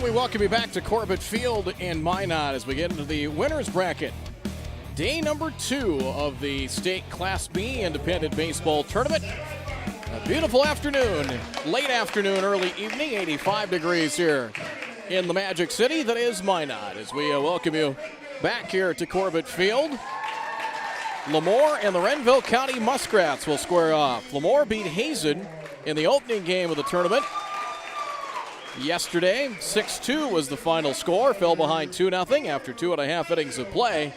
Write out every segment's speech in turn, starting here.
we welcome you back to Corbett Field in Minot as we get into the winner's bracket. Day number 2 of the state Class B independent baseball tournament. A beautiful afternoon, late afternoon, early evening, 85 degrees here in the Magic City that is Minot as we welcome you back here to Corbett Field. LaMoure and the Renville County Muskrats will square off. LaMoure beat Hazen in the opening game of the tournament yesterday. 6-2 was the final score. Fell behind 2-0 after 2.5 innings of play.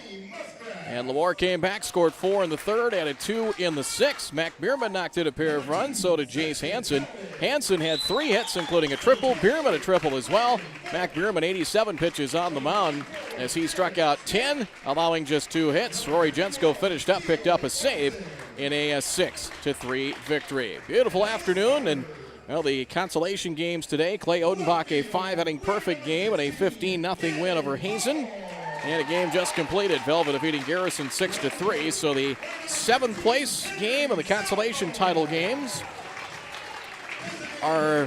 And LaMoure came back, scored 4 in the third, added 2 in the sixth. Mac Bierman knocked in a pair of runs, so did Jace Hansen. Hansen had 3 hits, including a triple. Bierman a triple as well. Mac Bierman 87 pitches on the mound as he struck out 10, allowing just 2 hits. Rory Jensko picked up a save in a 6-3 victory. Beautiful afternoon, and well, the consolation games today. Clay Odenbach a 5-inning perfect game and a 15-0 win over Hazen. And a game just completed. Velvet defeating Garrison 6-3. So the 7th place game of the consolation title games are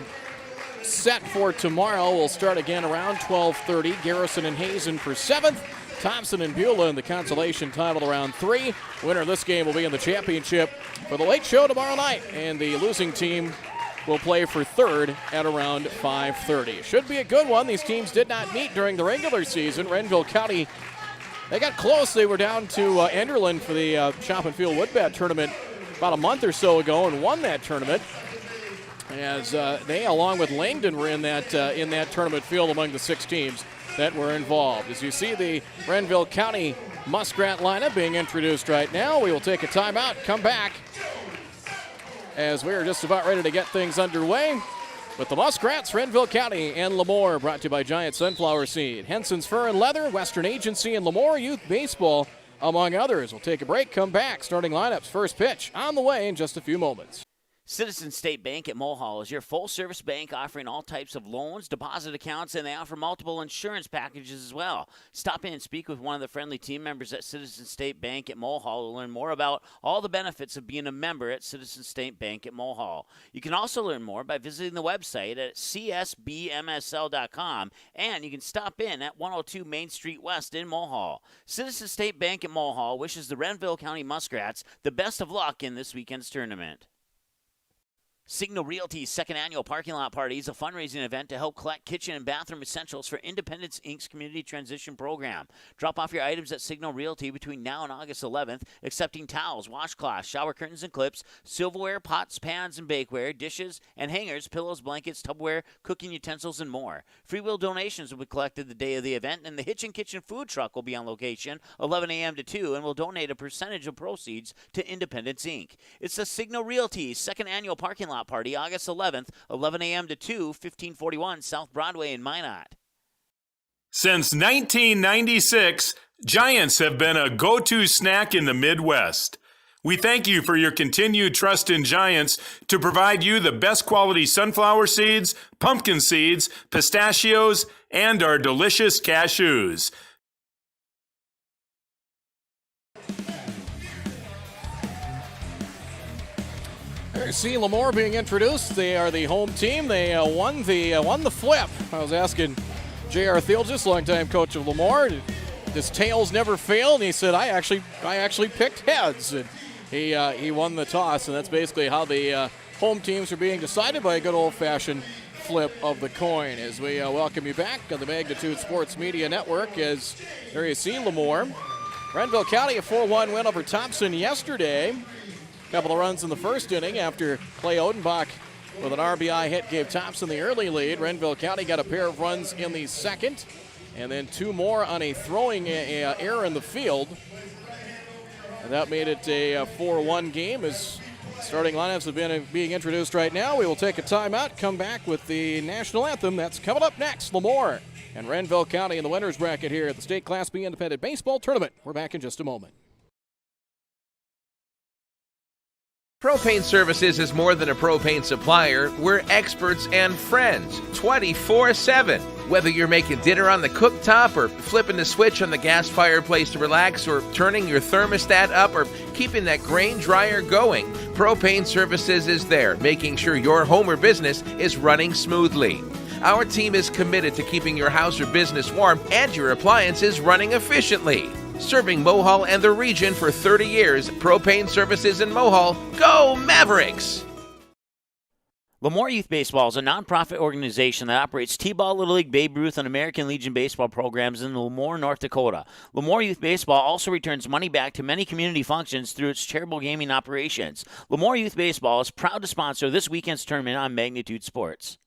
set for tomorrow. We'll start again around 12:30. Garrison and Hazen for 7th. Thompson and Beulah in the consolation title around 3. Winner of this game will be in the championship for the late show tomorrow night. And the losing team will play for 3rd at around 5:30. Should be a good one. These teams did not meet during the regular season. Renville County, they got close. They were down to Enderlin for the Shop and Field Woodbat tournament about a month or so ago and won that tournament. As they, along with Langdon, were in that tournament field among the 6 teams that were involved. As you see the Renville County Muskrat lineup being introduced right now, we will take a timeout, come back, as we are just about ready to get things underway with the Muskrats, Renville County, and LaMoure, brought to you by Giant Sunflower Seed, Henson's Fur and Leather, Western Agency, and LaMoure Youth Baseball, among others. We'll take a break, come back, starting lineups, first pitch on the way in just a few moments. Citizen State Bank at Mulhall is your full-service bank offering all types of loans, deposit accounts, and they offer multiple insurance packages as well. Stop in and speak with one of the friendly team members at Citizen State Bank at Mulhall to learn more about all the benefits of being a member at Citizen State Bank at Mulhall. You can also learn more by visiting the website at csbmsl.com, and you can stop in at 102 Main Street West in Mulhall. Citizen State Bank at Mulhall wishes the Renville County Muskrats the best of luck in this weekend's tournament. Signal Realty's second annual parking lot party is a fundraising event to help collect kitchen and bathroom essentials for Independence Inc.'s Community Transition Program. Drop off your items at Signal Realty between now and August 11th, accepting towels, washcloths, shower curtains and clips, silverware, pots, pans, and bakeware, dishes, and hangers, pillows, blankets, tubware, cooking utensils, and more. Free will donations will be collected the day of the event, and the Hitchin' Kitchen food truck will be on location 11 a.m. to 2 and will donate a percentage of proceeds to Independence Inc. It's the Signal Realty's second annual parking lot party, August 11th, 11 a.m. to 2, 1541 South Broadway in Minot. Since 1996, Giants have been a go-to snack in the Midwest. We thank you for your continued trust in Giants to provide you the best quality sunflower seeds, pumpkin seeds, pistachios, and our delicious cashews. See LaMoure being introduced. They are the home team. They won the flip. I was asking J.R. Thielges, longtime coach of LaMoure, his tails never fail, and he said, I actually picked heads. And he won the toss, and that's basically how the home teams are being decided, by a good old-fashioned flip of the coin. As we welcome you back on the Magnitude Sports Media Network, as there you see LaMoure. Renville County a 4-1 win over Thompson yesterday. Couple of runs in the first inning after Clay Odenbach with an RBI hit gave Thompson the early lead. Renville County got a pair of runs in the second, and then 2 more on a throwing error in the field. And that made it a 4-1 game. As starting lineups have been being introduced right now, we will take a timeout, come back with the national anthem. That's coming up next. LaMoure and Renville County in the winner's bracket here at the State Class B Independent Baseball Tournament. We're back in just a moment. Propane Services is more than a propane supplier. We're experts and friends 24/7. Whether you're making dinner on the cooktop or flipping the switch on the gas fireplace to relax or turning your thermostat up or keeping that grain dryer going, Propane Services is there, making sure your home or business is running smoothly. Our team is committed to keeping your house or business warm and your appliances running efficiently. Serving Mohall and the region for 30 years, Propane Services in Mohall. Go Mavericks! LaMoure Youth Baseball is a nonprofit organization that operates T-Ball, Little League, Babe Ruth, and American Legion baseball programs in LaMoure, North Dakota. LaMoure Youth Baseball also returns money back to many community functions through its charitable gaming operations. LaMoure Youth Baseball is proud to sponsor this weekend's tournament on Magnitude Sports.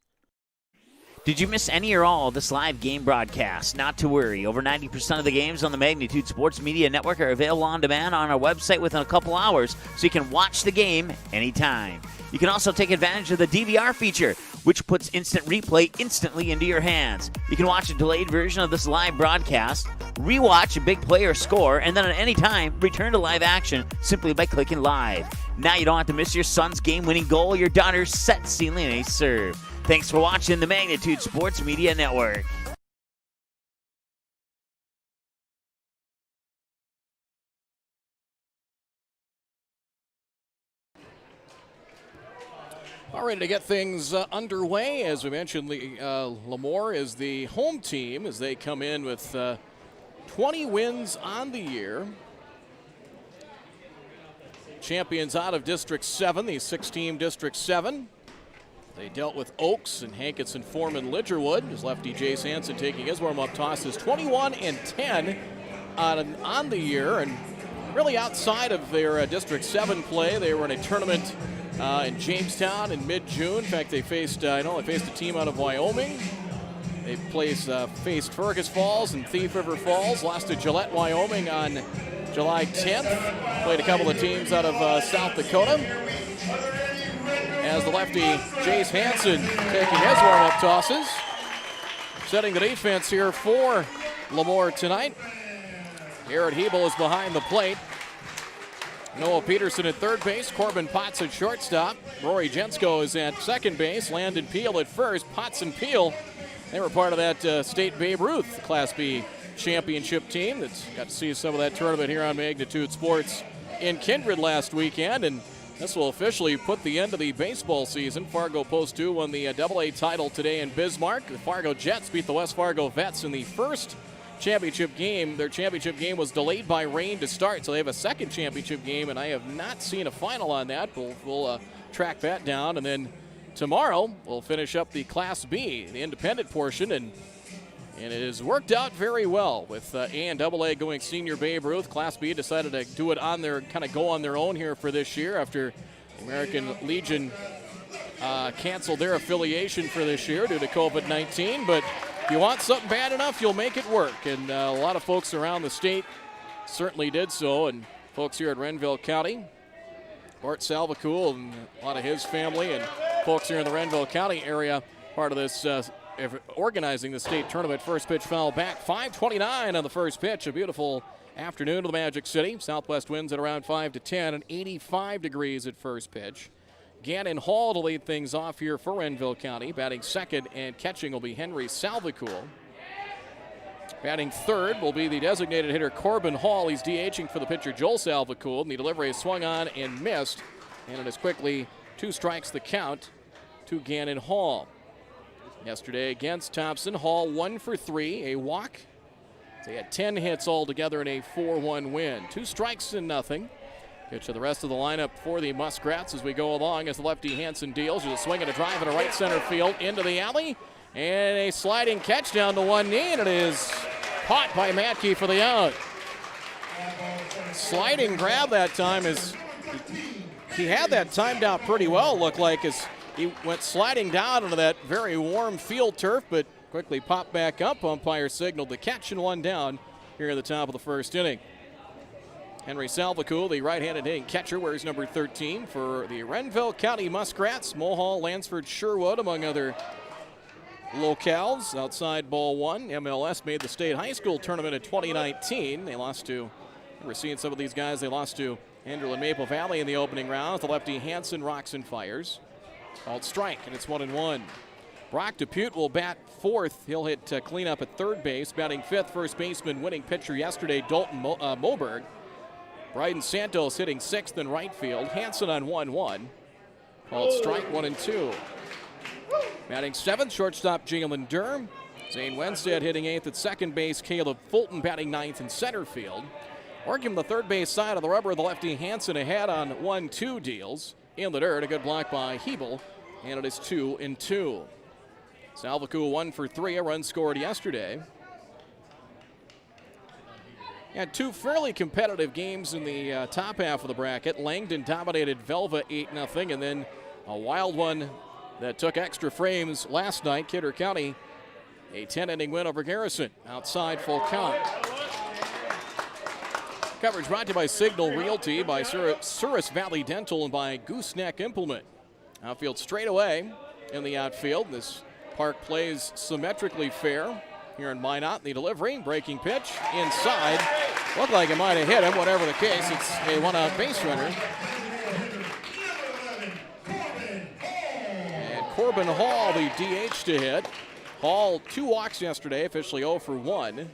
Did you miss any or all of this live game broadcast? Not to worry. Over 90% of the games on the Magnitude Sports Media Network are available on demand on our website within a couple hours, so you can watch the game anytime. You can also take advantage of the DVR feature, which puts instant replay instantly into your hands. You can watch a delayed version of this live broadcast, rewatch a big play or score, and then at any time, return to live action simply by clicking live. Now you don't have to miss your son's game-winning goal or your daughter's set-sealing ace serve. Thanks for watching the Magnitude Sports Media Network. All right, to get things underway, as we mentioned, LaMoure is the home team as they come in with 20 wins on the year. Champions out of District 7, the 6-team District 7. They dealt with Oaks and Hankinson, Foreman, Lidgerwood. As lefty Jace Hansen taking his warm-up tosses, 21-10 on the year. And really outside of their District 7 play, they were in a tournament in Jamestown in mid-June. In fact, they faced a team out of Wyoming. They faced Fergus Falls and Thief River Falls. Lost to Gillette, Wyoming on July 10th. Played a couple of teams out of South Dakota. As the lefty Jace Hansen taking his warm-up tosses. Setting the defense here for LaMoure tonight. Garrett Hebel is behind the plate. Noah Peterson at third base, Corbin Potts at shortstop. Rory Jensko is at second base, Landon Peel at first. Potts and Peel, they were part of that state Babe Ruth Class B championship team that's got to see some of that tournament here on Magnitude Sports in Kindred last weekend, and this will officially put the end to the baseball season. Fargo Post 2 won the AA title today in Bismarck. The Fargo Jets beat the West Fargo Vets in the first championship game. Their championship game was delayed by rain to start, so they have a second championship game, and I have not seen a final on that. We'll track that down, and then tomorrow we'll finish up the Class B, the independent portion, and it has worked out very well with A and AA going senior Babe Ruth. Class B decided to do it on their go on their own here for this year after the American Legion canceled their affiliation for this year due to COVID-19, but if you want something bad enough, you'll make it work. And a lot of folks around the state certainly did so. And folks here at Renville County, Bart Salvacool and a lot of his family, and folks here in the Renville County area, part of this organizing the state tournament. First pitch foul back, 5:29 on the first pitch. A beautiful afternoon to the Magic City. Southwest winds at around 5 to 10 and 85 degrees at first pitch. Gannon Hall to lead things off here for Renville County. Batting second and catching will be Henry Salvacool. Batting third will be the designated hitter Corbin Hall. He's DHing for the pitcher Joel Salvacool. And the delivery is swung on and missed. And it is quickly 2 strikes the count to Gannon Hall. Yesterday against Thompson, Hall 1 for 3, a walk. They had 10 hits altogether in a 4-1 win. 2 strikes and nothing. Get to the rest of the lineup for the Muskrats as we go along as the lefty Hansen deals. There's a swing and a drive in a right center field into the alley. And a sliding catch down to one knee, and it is caught by Matke for the out. Sliding grab that time is, he had that timed out pretty well, looked like, as he went sliding down into that very warm field turf, but quickly popped back up. Umpire signaled the catch and 1 down here at the top of the first inning. Henry Salvacool, the right-handed hitting catcher, wears number 13 for the Renville County Muskrats. Mohall, Lansford, Sherwood, among other locales. Outside ball 1. MLS made the state high school tournament in 2019. They lost to, we're seeing some of these guys, they lost to Andrew and Maple Valley in the opening round. The lefty Hansen rocks and fires. Called strike, and it's 1-1. Brock DePute will bat fourth. He'll hit cleanup at third base. Batting fifth, first baseman, winning pitcher yesterday, Dalton Moberg. Bryden Santos hitting sixth in right field. Hansen on 1-1. Called strike, 1-2. Batting 7th, shortstop Jalen Durham. Zane Wenstead hitting 8th at second base. Caleb Fulton batting 9th in center field. Working the third base side of the rubber, the lefty Hansen ahead on 1-2 deals. In the dirt, a good block by Hebel, and it is 2-2. Salvaku 1 for 3, a run scored yesterday. Had two fairly competitive games in the top half of the bracket. Langdon dominated Velva 8-0, and then a wild one that took extra frames last night. Kidder County, a 10-inning win over Garrison. Outside, full count. Coverage brought to you by Signal Realty, by Souris Valley Dental, and by Gooseneck Implement. Outfield straight away in the outfield. This park plays symmetrically fair here in Minot. The delivery, breaking pitch, inside. Looked like it might have hit him. Whatever the case, it's a one-out base runner. And Corbin Hall, the DH to hit. Hall, 2 walks yesterday, officially 0 for 1.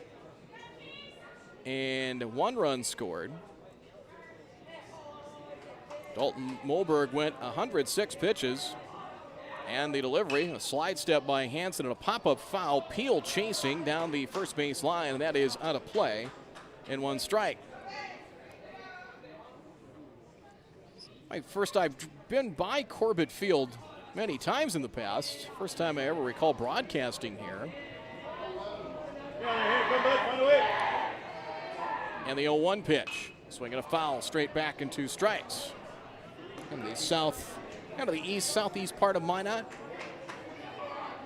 And 1 run scored. Dalton Moberg went 106 pitches. And the delivery, a slide step by Hansen and a pop-up foul. Peel chasing down the first base line, and that is out of play in 1 strike. I've been by Corbett Field many times in the past. First time I ever recall broadcasting here. And the 0-1 pitch. Swinging a foul straight back in 2 strikes. And the southeast part of Minot.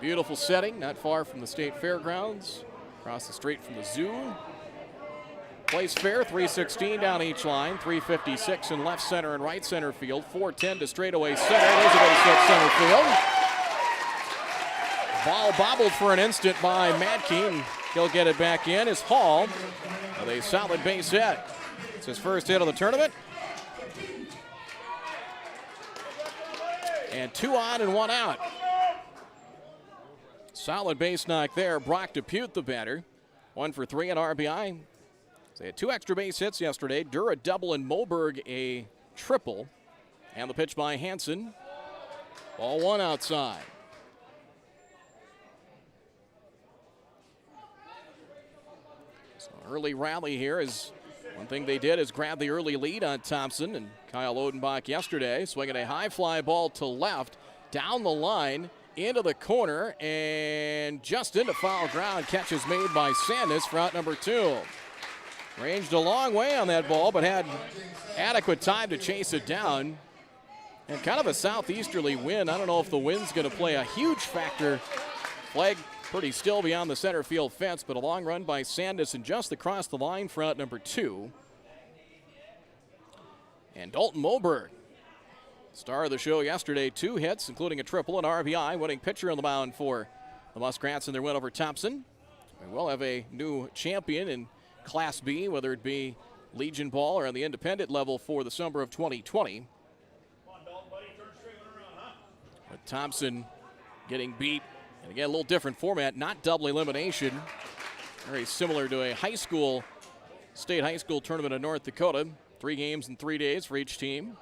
Beautiful setting, not far from the state fairgrounds. Across the street from the zoo. Place fair, 316 down each line, 356 in left center and right center field, 410 to straightaway center. It is a base hit center field. Ball bobbled for an instant by Madke, and he'll get it back in. Is Hall with a solid base hit. It's his first hit of the tournament. And 2 on and 1 out. Solid base knock there. Brock DePute, the batter. 1 for 3 at RBI. They had 2 extra base hits yesterday. Durr a double and Moberg a triple. And the pitch by Hansen. Ball 1 outside. So early rally here is one thing they did is grab the early lead on Thompson and Kyle Odenbach yesterday. Swinging a high fly ball to left, down the line, into the corner, and just into foul ground. Catch is made by Sandus for out number 2. Ranged a long way on that ball, but had adequate time to chase it down. And kind of a southeasterly wind. I don't know if the wind's going to play a huge factor. Flag pretty still beyond the center field fence, but a long run by Sandus and just across the line for out number 2. And Dalton Moberg, star of the show yesterday, 2 hits, including a triple and RBI, winning pitcher on the mound for the Muskrats in their win over Thompson. We will have a new champion in Class B, whether it be Legion Ball or on the independent level for the summer of 2020. With Thompson getting beat, and again, a little different format, not double elimination. Very similar to a state high school tournament in North Dakota. 3 games in 3 days for each team.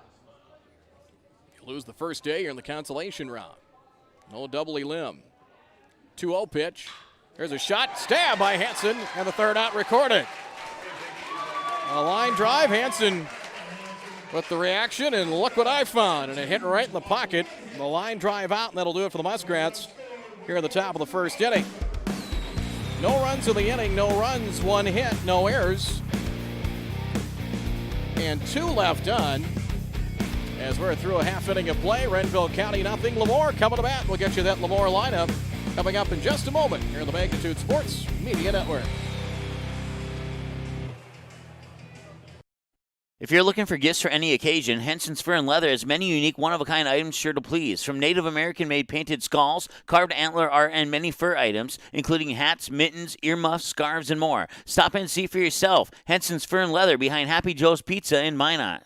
You lose the first day, you're in the consolation round. No double elim. 2-0 pitch. There's a shot, stab by Hansen, and the third out recorded. A line drive, Hansen with the reaction, and look what I found. And it hit right in the pocket. The line drive out, and that'll do it for the Muskrats here at the top of the first inning. No runs in the inning, no runs, 1 hit, no errors. And 2 left on as we're through a half inning of play. Renville County nothing. LaMoure coming to bat. We'll get you that LaMoure lineup coming up in just a moment here on the Magnitude Sports Media Network. If you're looking for gifts for any occasion, Henson's Fur and Leather has many unique one-of-a-kind items sure to please. From Native American-made painted skulls, carved antler art, and many fur items, including hats, mittens, earmuffs, scarves, and more. Stop in and see for yourself. Henson's Fur and Leather behind Happy Joe's Pizza in Minot.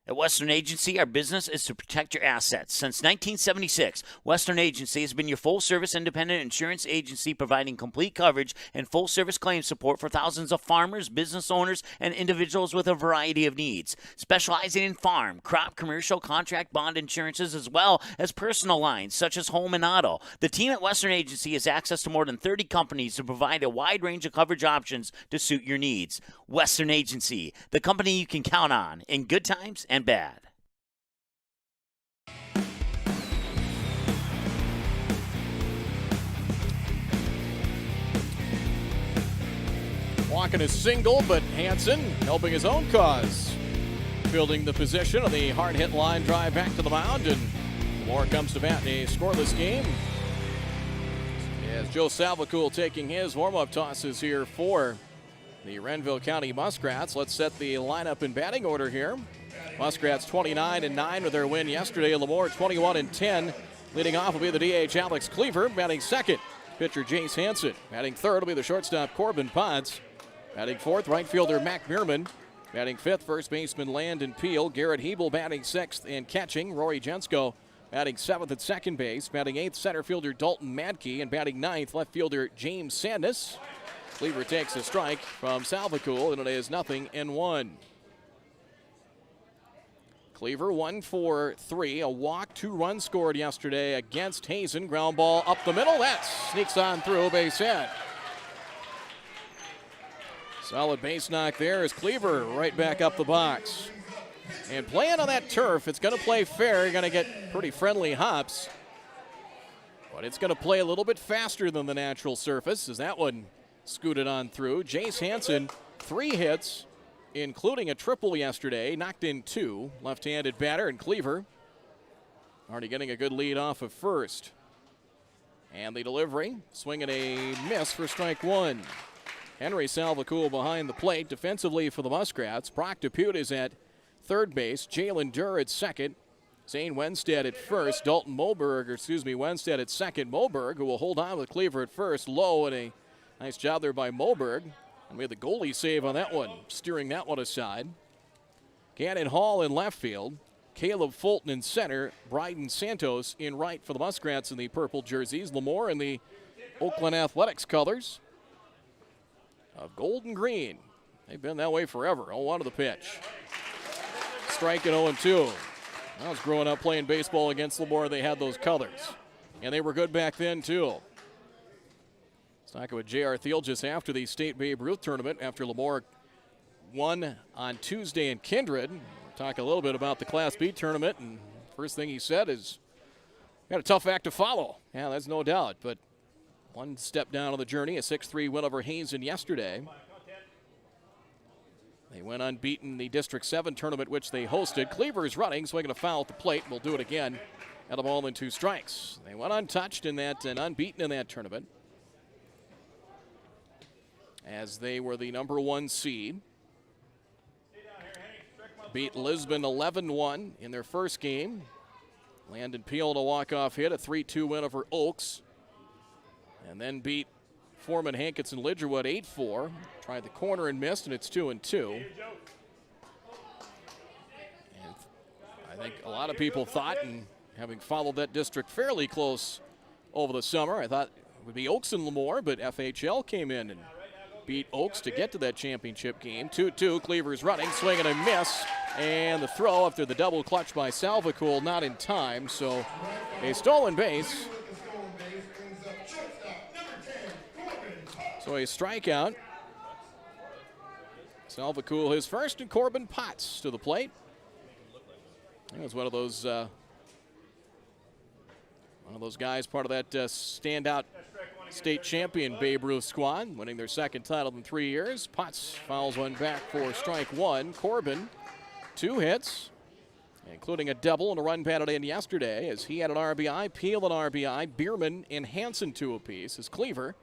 At Western Agency, our business is to protect your assets. Since 1976, Western Agency has been your full-service independent insurance agency providing complete coverage and full-service claim support for thousands of farmers, business owners, and individuals with a variety of needs. Specializing in farm, crop, commercial, contract, bond insurances, as well as personal lines such as home and auto. The team at Western Agency has access to more than 30 companies to provide a wide range of coverage options to suit your needs. Western Agency, the company you can count on in good times and bad. Walking is single, but Hansen helping his own cause. Fielding the position on the hard-hit line drive back to the mound, and LaMoure comes to bat in a scoreless game. As Joe Salvacool taking his warm-up tosses here for the Renville County Muskrats. Let's set the lineup in batting order here. Muskrats 29-9 with their win yesterday. LaMoure 21-10. Leading off will be the DH Alex Cleaver. Batting second, pitcher Jace Hansen. Batting third will be the shortstop Corbin Potts. Batting fourth, right fielder Mac Bierman. Batting fifth, first baseman Landon Peel. Garrett Hebel batting sixth and catching. Rory Jensko batting seventh at second base. Batting eighth, center fielder Dalton Madke. And batting ninth, left fielder James Sandus. Cleaver takes a strike from Salvacool, and it is 0-1. Cleaver 1 for 3, a walk, 2 runs scored yesterday against Hazen. Ground ball up the middle, that sneaks on through, base hit. Solid base knock there as Cleaver right back up the box. And playing on that turf, it's going to play fair. You're going to get pretty friendly hops, but it's going to play a little bit faster than the natural surface as that one scooted on through. Jace Hansen, 3 hits, including a triple yesterday. Knocked in 2. Left-handed batter, and Cleaver already getting a good lead off of first. And the delivery, swinging a miss for strike 1. Henry Salvacool behind the plate. Defensively for the Muskrats, Brock DePute is at third base. Jalen Durr at second. Zane Wenstead at first. Wenstead at second. Moberg, who will hold on with Cleaver at first. Low, and a nice job there by Moberg. And we had the goalie save on that one, steering that one aside. Gannon Hall in left field. Caleb Fulton in center. Bryden Santos in right for the Muskrats in the purple jerseys. LaMoure in the Oakland Athletics colors of gold and green. They've been that way forever. 0-1 to the pitch. Strike at 0-2. I was growing up playing baseball against LaMoure. They had those colors. And they were good back then, too. Talking with J.R. Thiel just after the State Babe Ruth tournament, after LaMoure won on Tuesday in Kindred. We'll talk a little bit about the Class B tournament, and first thing he said is, got a tough act to follow. Yeah, that's no doubt, but one step down on the journey, a 6-3 win over Hazen yesterday. They went unbeaten in the District 7 tournament, which they hosted. Cleaver's running, swinging a foul at the plate. We'll do it again. Had a ball and 2 strikes. They went untouched in that and unbeaten in that tournament, as they were the number 1 seed. Beat Lisbon 11-1 in their first game. Landon Peel to walk-off hit, a 3-2 win over Oaks. And then beat Foreman Hankinson Lidgerwood 8-4. Tried the corner and missed, and it's 2-2. And I think a lot of people thought, and having followed that district fairly close over the summer, I thought it would be Oaks and LaMoure, but FHL came in and beat Oaks to get to that championship game. 2-2, Cleaver's running, swing and a miss. And the throw after the double clutch by Salvacool, not in time. So a stolen base. So a strikeout. Salvacool his first, and Corbin Potts to the plate. That was one of those guys, part of that standout state champion Babe Ruth squad, winning their second title in 3 years. Potts fouls one back for strike 1. Corbin, 2 hits, including a double and a run batted in yesterday, as he had an RBI, Peel an RBI, Bierman and Hansen 2 apiece, as Cleaver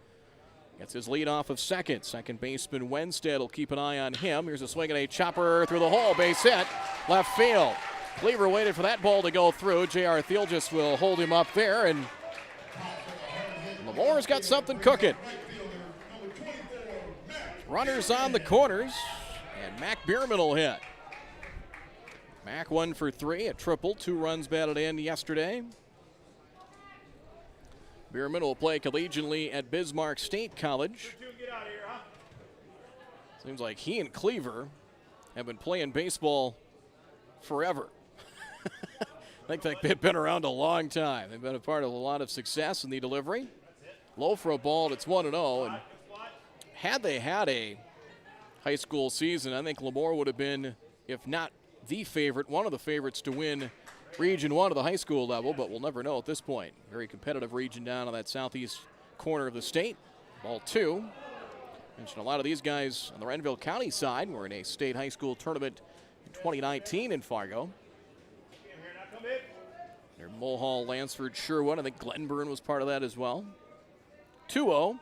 gets his lead off of second. Second baseman Wenstead will keep an eye on him. Here's a swing and a chopper through the hole, base hit, left field. Cleaver waited for that ball to go through. J.R. Thiel just will hold him up there, and LaMoure's got something cooking. Runners on the corners, and Mac Bierman will hit. Mack 1 for 3, a triple, 2 runs batted in yesterday. Bierman will play collegiately at Bismarck State College. Seems like he and Cleaver have been playing baseball forever. I think they've been around a long time. They've been a part of a lot of success in the delivery. Low for a ball, and it's 1-0. And had they had a high school season, I think LaMoure would have been, if not the favorite, one of the favorites to win Region 1 of the high school level, but we'll never know at this point. Very competitive region down on that southeast corner of the state. Ball 2. Mentioned a lot of these guys on the Renville County side were in a state high school tournament in 2019 in Fargo. There, Mulhall, Lansford, Sherwood. I think Glenburn was part of that as well. 2-0.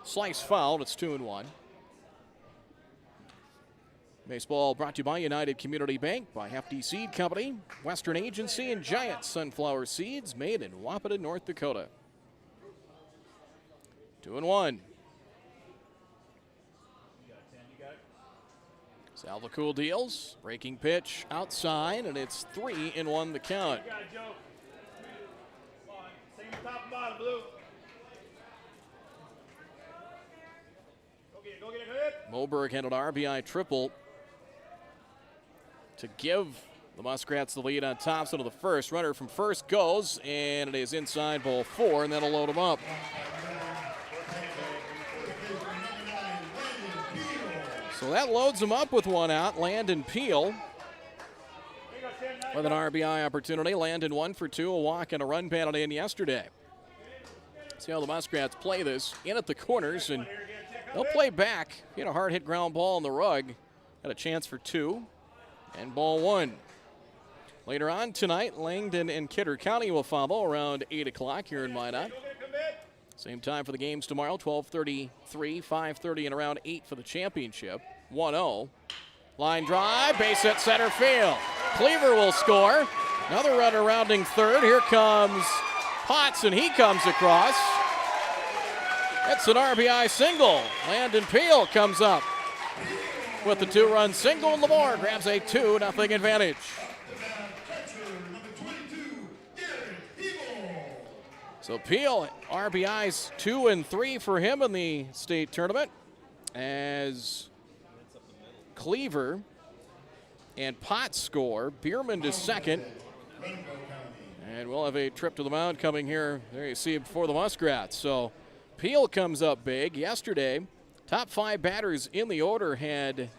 Slice fouled. It's 2-1. Baseball brought to you by United Community Bank, by Hefty Seed Company, Western Agency, and Giant Sunflower Seeds, made in Wapita, North Dakota. 2-1. Salvacool deals, breaking pitch outside, and it's 3-1 the count. Moberg had an RBI triple to give the Muskrats the lead on Thompson of the first. Runner from first goes, and it is inside, ball 4, and that'll load him up. So that loads him up with 1 out. Landon Peel with an RBI opportunity. Landon 1 for 2, a walk and a run batted in yesterday. See how the Muskrats play this in at the corners, and they'll play back. He had a hard hit ground ball on the rug. Had a chance for 2. And ball 1. Later on tonight, Langdon and Kidder County will follow around 8 o'clock here in Minot. Same time for the games tomorrow, 12:33, 5:30, and around 8 for the championship. 1-0. Line drive, base hit center field. Cleaver will score. Another runner rounding third. Here comes Potts, and he comes across. That's an RBI single. Landon Peel comes up with the 2-run single, and LaMoure grabs a 2-0 advantage. So Peel, RBIs 2 and 3 for him in the state tournament, as Cleaver and Potts score. Bierman to second. And we'll have a trip to the mound coming here. There you see it before the Muskrats. So Peel comes up big. Yesterday, top 5 batters in the order had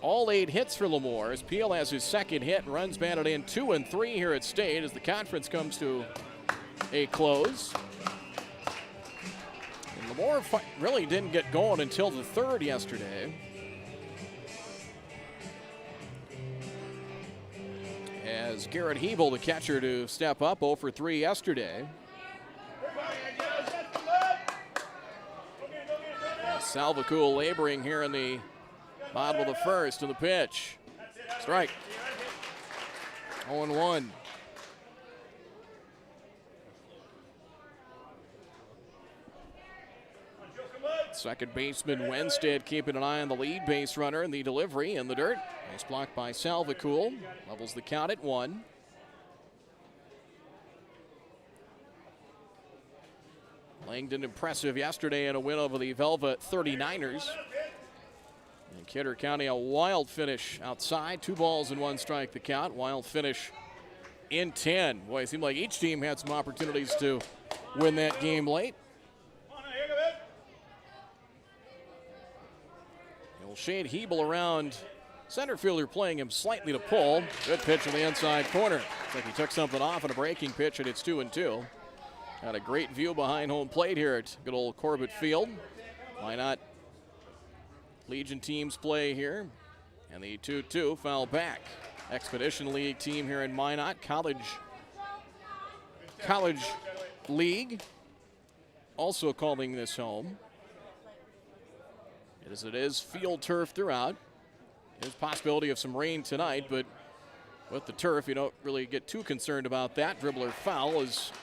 all 8 hits for LaMoure, as Peel has his second hit and runs batted in 2 and 3 here at State as the conference comes to a close. And LaMoure really didn't get going until the 3rd yesterday. As Garrett Hebel, the catcher, to step up 0 for 3 yesterday. Salvacool laboring here in the bottom of the first to the pitch. Strike. 0-1. Second baseman Wenstead keeping an eye on the lead base runner, and the delivery in the dirt. Nice block by Salvacool. Levels the count at 1. Langdon impressive yesterday in a win over the Velvet 39ers. And Kidder County, a wild finish outside. 2 balls and 1 strike the count. Wild finish in 10. Boy, it seemed like each team had some opportunities to win that game late. We'll shade Hebel around. Center fielder playing him slightly to pull. Good pitch in the inside corner. Looks like he took something off on a breaking pitch, and it's 2-2. Got a great view behind home plate here at good old Corbett Field. Why not? Legion teams play here. And the 2-2 foul back. Expedition League team here in Minot. College League also calling this home. As it is field turf throughout. There's possibility of some rain tonight, but with the turf, you don't really get too concerned about that. Dribbler foul as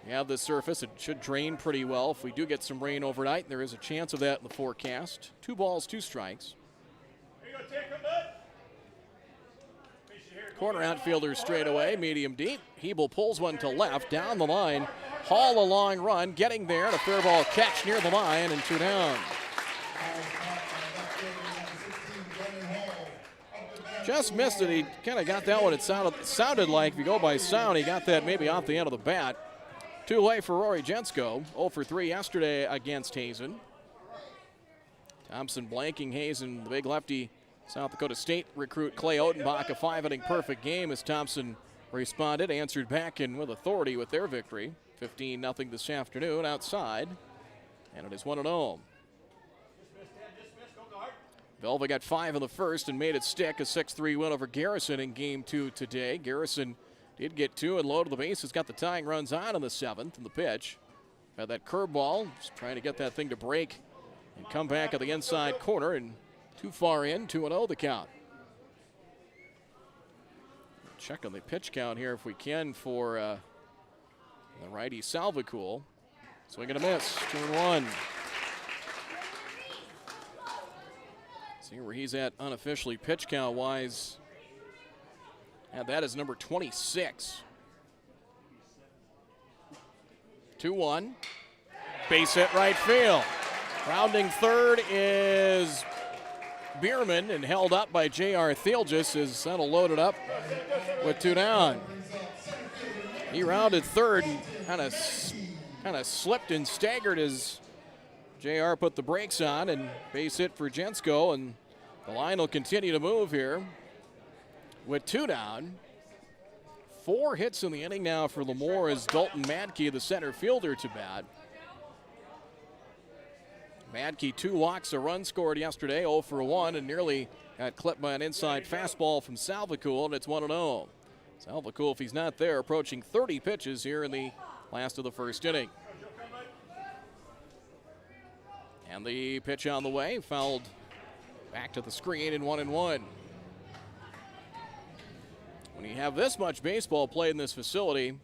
you have the surface. It should drain pretty well. If we do get some rain overnight, there is a chance of that in the forecast. 2 balls, 2 strikes. Corner outfielder straight away, medium deep. Hebel pulls one to left, down the line. Hall a long run, getting there, and a fair ball catch near the line, and 2 down. Just missed it. He kind of got that one. It sounded like, if you go by sound, he got that maybe off the end of the bat. 2 away for Rory Jensko. 0 for 3 yesterday against Hazen. Thompson blanking Hazen, the big lefty. South Dakota State recruit Clay Odenbach, a 5-inning perfect game as Thompson responded, answered back in with authority with their victory. 15-0 this afternoon outside, and it is 1-0. Velva got 5 in the first and made it stick, a 6-3 win over Garrison in Game 2 today. Garrison did get 2 and loaded the bases, got the tying runs on in the 7th, and the pitch. Had that curveball, just trying to get that thing to break and come back at the inside corner, and too far in, 2-0 the count. Check on the pitch count here if we can for the righty Salvacool. Swing and a miss, 2-1. See where he's at unofficially pitch count wise. And that is number 26. 2-1. Base hit right field. Rounding third is Bierman and held up by J.R. Thielges as that'll load it up with 2 down. He rounded third and kind of slipped and staggered as J.R. put the brakes on, and base hit for Jensko, and the line will continue to move here with 2 down. 4 hits in the inning now for LaMoure as Dalton Madke, the center fielder, to bat. Madke 2 walks, a run scored yesterday, 0 for 1, and nearly got clipped by an inside fastball from Salvacool, and it's 1-0. Salvacool, if he's not there, approaching 30 pitches here in the last of the first inning. And the pitch on the way, fouled back to the screen, and 1-1. When you have this much baseball played in this facility,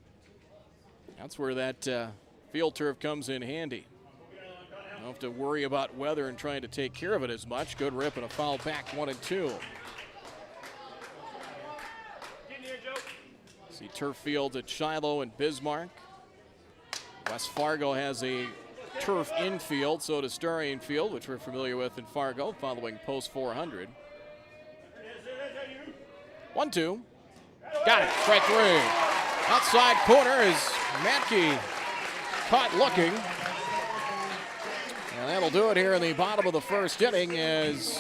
that's where that field turf comes in handy. You don't have to worry about weather and trying to take care of it as much. Good rip and a foul back, 1-2. See turf fields at Shiloh and Bismarck. West Fargo has a turf infield, so does Starion Field, which we're familiar with in Fargo, following post 400. 1-2. Got it, strike 3. Outside corner is Madke caught looking. And that'll do it here in the bottom of the first inning as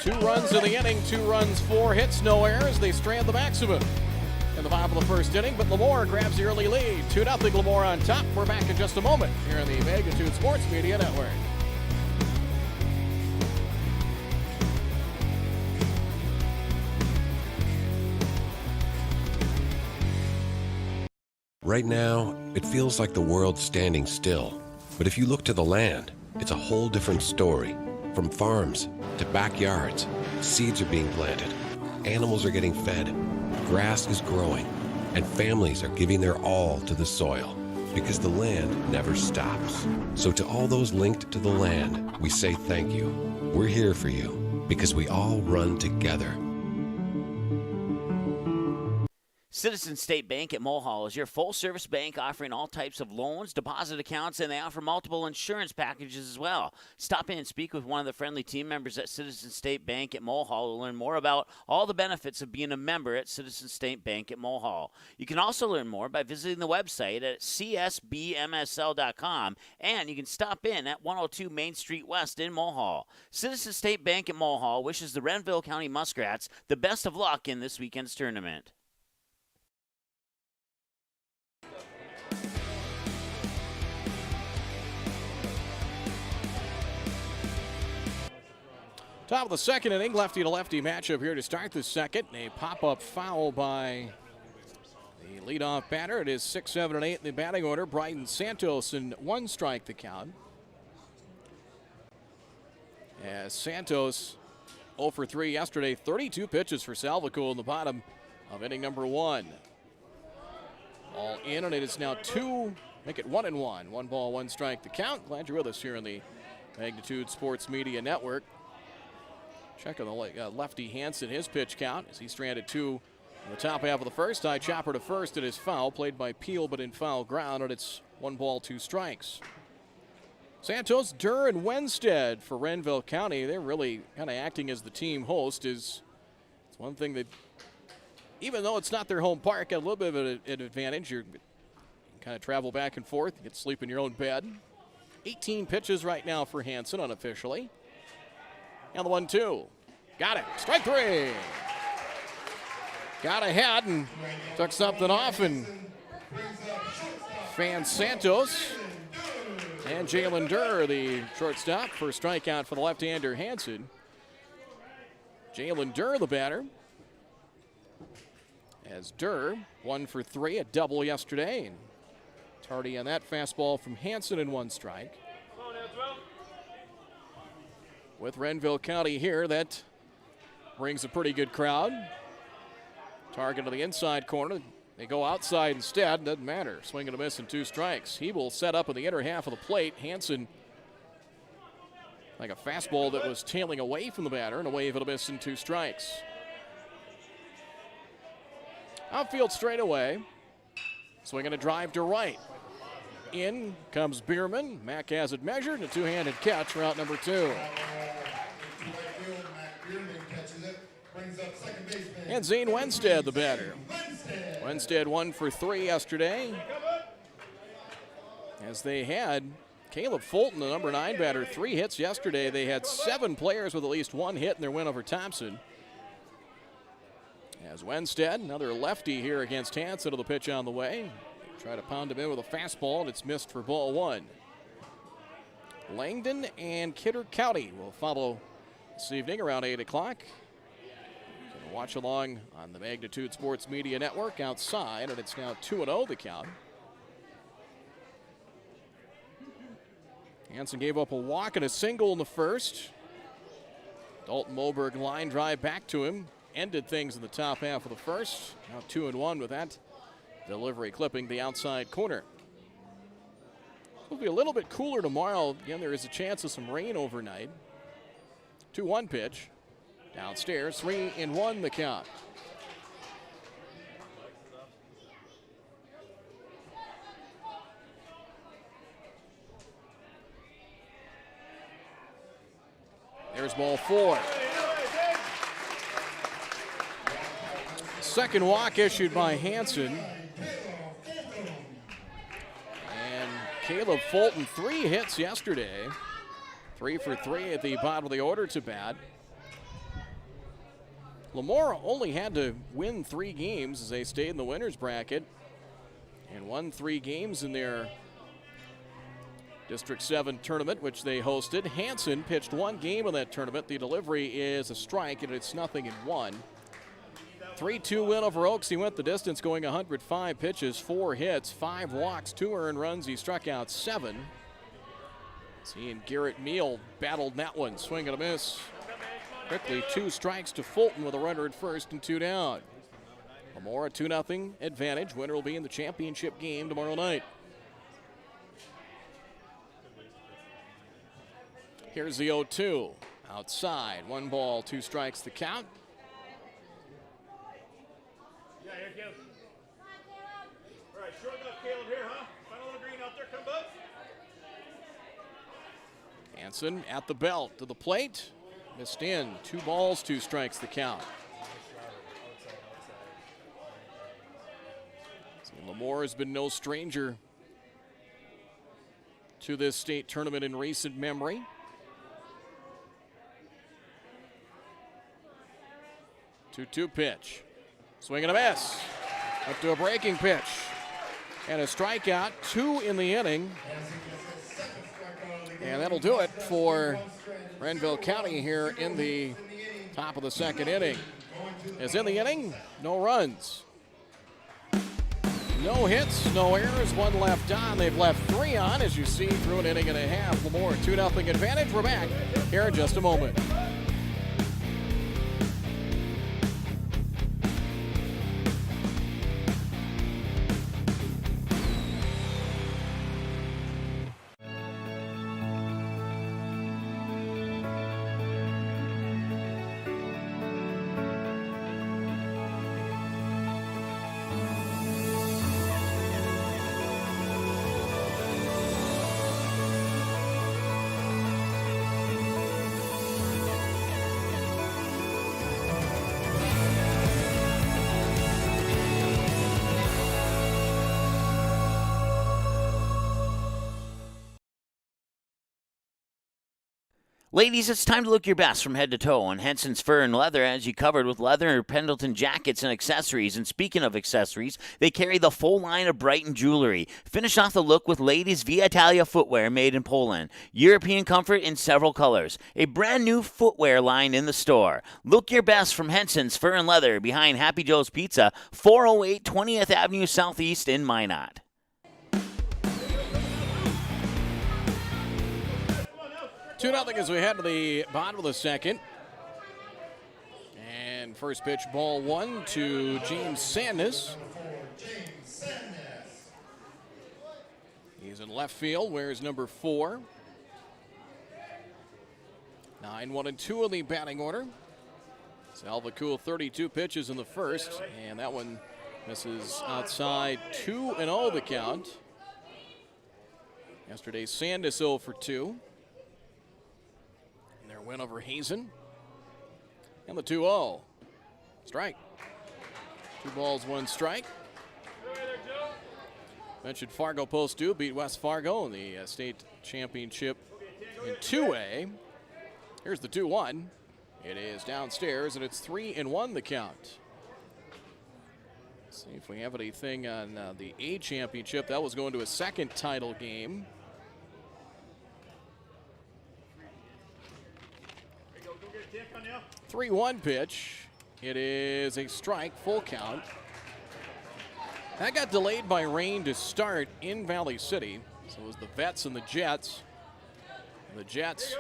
2 runs in the inning, 2 runs, 4 hits, no errors. They strand the maximum in the bottom of the first inning, but LaMoure grabs the early lead. 2-0 LaMoure on top. We're back in just a moment here on the Magnitude Sports Media Network. Right now, it feels like the world's standing still. But if you look to the land, it's a whole different story. From farms to backyards, seeds are being planted, animals are getting fed, grass is growing, and families are giving their all to the soil, because the land never stops. So to all those linked to the land, we say thank you. We're here for you, because we all run together. Citizen State Bank at Mulhall is your full-service bank offering all types of loans, deposit accounts, and they offer multiple insurance packages as well. Stop in and speak with one of the friendly team members at Citizen State Bank at Mulhall to learn more about all the benefits of being a member at Citizen State Bank at Mulhall. You can also learn more by visiting the website at csbmsl.com, and you can stop in at 102 Main Street West in Mulhall. Citizen State Bank at Mulhall wishes the Renville County Muskrats the best of luck in this weekend's tournament. Top of the second inning, lefty-to-lefty matchup here to start the second. A pop-up foul by the leadoff batter. It is 6, 7, and 8 in the batting order. Bryden Santos, and 1 strike the count. As Santos 0 for 3 yesterday, 32 pitches for Salvacool in the bottom of inning number 1. All in, and it is now 2, make it 1-1. 1 ball, 1 strike the count. Glad you're with us here on the Magnitude Sports Media Network. Checking the lefty Hansen, his pitch count as he stranded 2 in the top half of the first. High chopper to first. It is foul, played by Peel, but in foul ground, and it's 1 ball, 2 strikes. Santos, Durr, and Wenstead for Renville County. They're really kind of acting as the team host. It's one thing that, even though it's not their home park, got a little bit of an advantage. You can kind of travel back and forth, get to sleep in your own bed. 18 pitches right now for Hansen unofficially. And the 1-2. Got it. Strike 3. Got ahead and took something off and fanned Santos. And Jalen Durr, the shortstop, for a strikeout for the left-hander Hansen. Jalen Durr, the batter. As Durr, 1 for 3, a double yesterday. And tardy on that fastball from Hansen and 1 strike. With Renville County here, that brings a pretty good crowd. Target to the inside corner. They go outside instead. Doesn't matter. Swing and a miss and 2 strikes. He will set up in the inner half of the plate. Hansen, like a fastball that was tailing away from the batter, and a wave and a miss and 2 strikes. Outfield straight away. Swinging a drive to right. In comes Bierman. Mack has it measured, and a 2-handed catch for out number 2. And Zane Wenstead, the batter. Wenstead 1 for 3 yesterday. As they had Caleb Fulton, the number 9 batter, 3 hits yesterday. They had 7 players with at least 1 hit in their win over Thompson. As Wenstead, another lefty here against Hansen, to the pitch on the way. They try to pound him in with a fastball, and it's missed for ball 1. Langdon and Kidder County will follow this evening around 8 o'clock. You can watch along on the Magnitude Sports Media Network outside, and it's now 2-0 the count. Hansen gave up a walk and a single in the first. Dalton Moberg line drive back to him. Ended things in the top half of the first. Now 2-1 with that delivery clipping the outside corner. It'll be a little bit cooler tomorrow. Again, there is a chance of some rain overnight. 2-1 pitch. Downstairs, 3-1 the count. There's ball 4. Second walk issued by Hansen. And Caleb Fulton, 3 hits yesterday. 3 for 3 at the bottom of the order to bat. LaMoure only had to win 3 games as they stayed in the winner's bracket and won 3 games in their District 7 tournament, which they hosted. Hansen pitched 1 game in that tournament. The delivery is a strike, and it's 0-1. 3-2 win over Oaks. He went the distance, going 105 pitches, 4 hits, 5 walks, 2 earned runs. He struck out 7. He and Garrett Meal battled that one. Swing and a miss. Quickly 2 strikes to Fulton with a runner at first and 2 down. LaMoure a 2-0 advantage. Winner will be in the championship game tomorrow night. Here's the 0-2. Outside. 1 ball, 2 strikes the count. Yeah, here, Caleb. All right, short enough, Caleb, here, huh? Final little green out there, come bud. Hansen at the belt to the plate. Missed in. 2 balls, 2 strikes the count. LaMoure has been no stranger to this state tournament in recent memory. 2-2 pitch. Swing and a miss. Up to a breaking pitch. And a strikeout, 2 in the inning. And that'll do it for Renville County here in the top of the 2nd inning. As in the inning, no runs. No hits, no errors, 1 left on. They've left 3 on, as you see, through an inning and a half. LaMoure 2-0 advantage. We're back here in just a moment. Ladies, it's time to look your best from head to toe on Henson's Fur and Leather, as you covered with leather and Pendleton jackets and accessories. And speaking of accessories, they carry the full line of Brighton jewelry. Finish off the look with ladies' Via Italia footwear made in Poland. European comfort in several colors. A brand new footwear line in the store. Look your best from Henson's Fur and Leather behind Happy Joe's Pizza, 408 20th Avenue Southeast in Minot. 2-0 as we head to the bottom of the second. And first pitch, ball one to James Sandnes. He's in left field, wears number 4. 9-1-2 in the batting order. Salvacool 32 pitches in the first, and that one misses outside. 2-0 the count. Yesterday, Sandnes 0 for 2. And their win over Hazen. And the 2-0. Strike. 2 balls, 1 strike. Mentioned Fargo Post 2 beat West Fargo in the state championship in 2A. Here's the 2-1. It is downstairs, and it's 3-1 the count. Let's see if we have anything on the A championship. That was going to a second title game. 3-1 pitch. It is a strike, full count. That got delayed by rain to start in Valley City. So it was the Vets and the Jets. And the Jets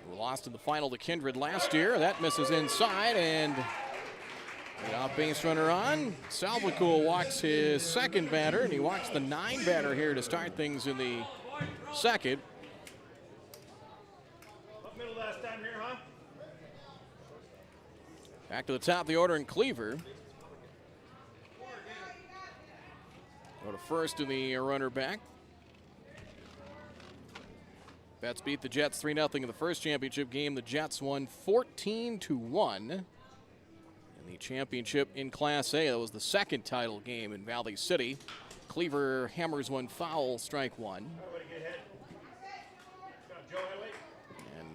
who lost in the final to Kindred last year. That misses inside, and the off-base runner on. Salvacool walks his second batter, and he walks the 9 batter here to start things in the second. Back to the top of the order in Cleaver. Go to first in the runner back. Vets beat the Jets 3-0 in the first championship game. The Jets won 14-1 in the championship in Class A. That was the second title game in Valley City. Cleaver hammers 1 foul, strike 1. And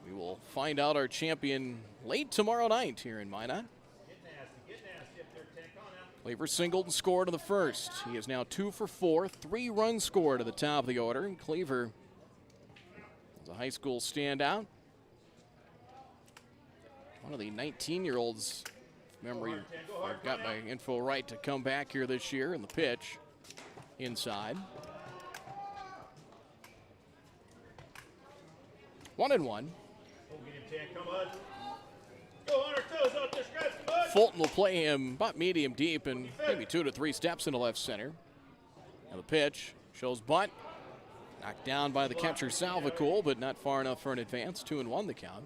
we will find out our champion late tomorrow night here in Minot. Cleaver singled and scored in the first. He is now 2 for 4, 3 runs scored at the top of the order. And Cleaver is a high school standout. One of the 19-year-olds, memory, I've got my info right, to come back here this year in the pitch inside. 1-1. Fulton will play him about medium deep and maybe 2 to 3 steps into left center. And the pitch shows bunt. Knocked down by the catcher Salvacool, but not far enough for an advance. 2-1 the count.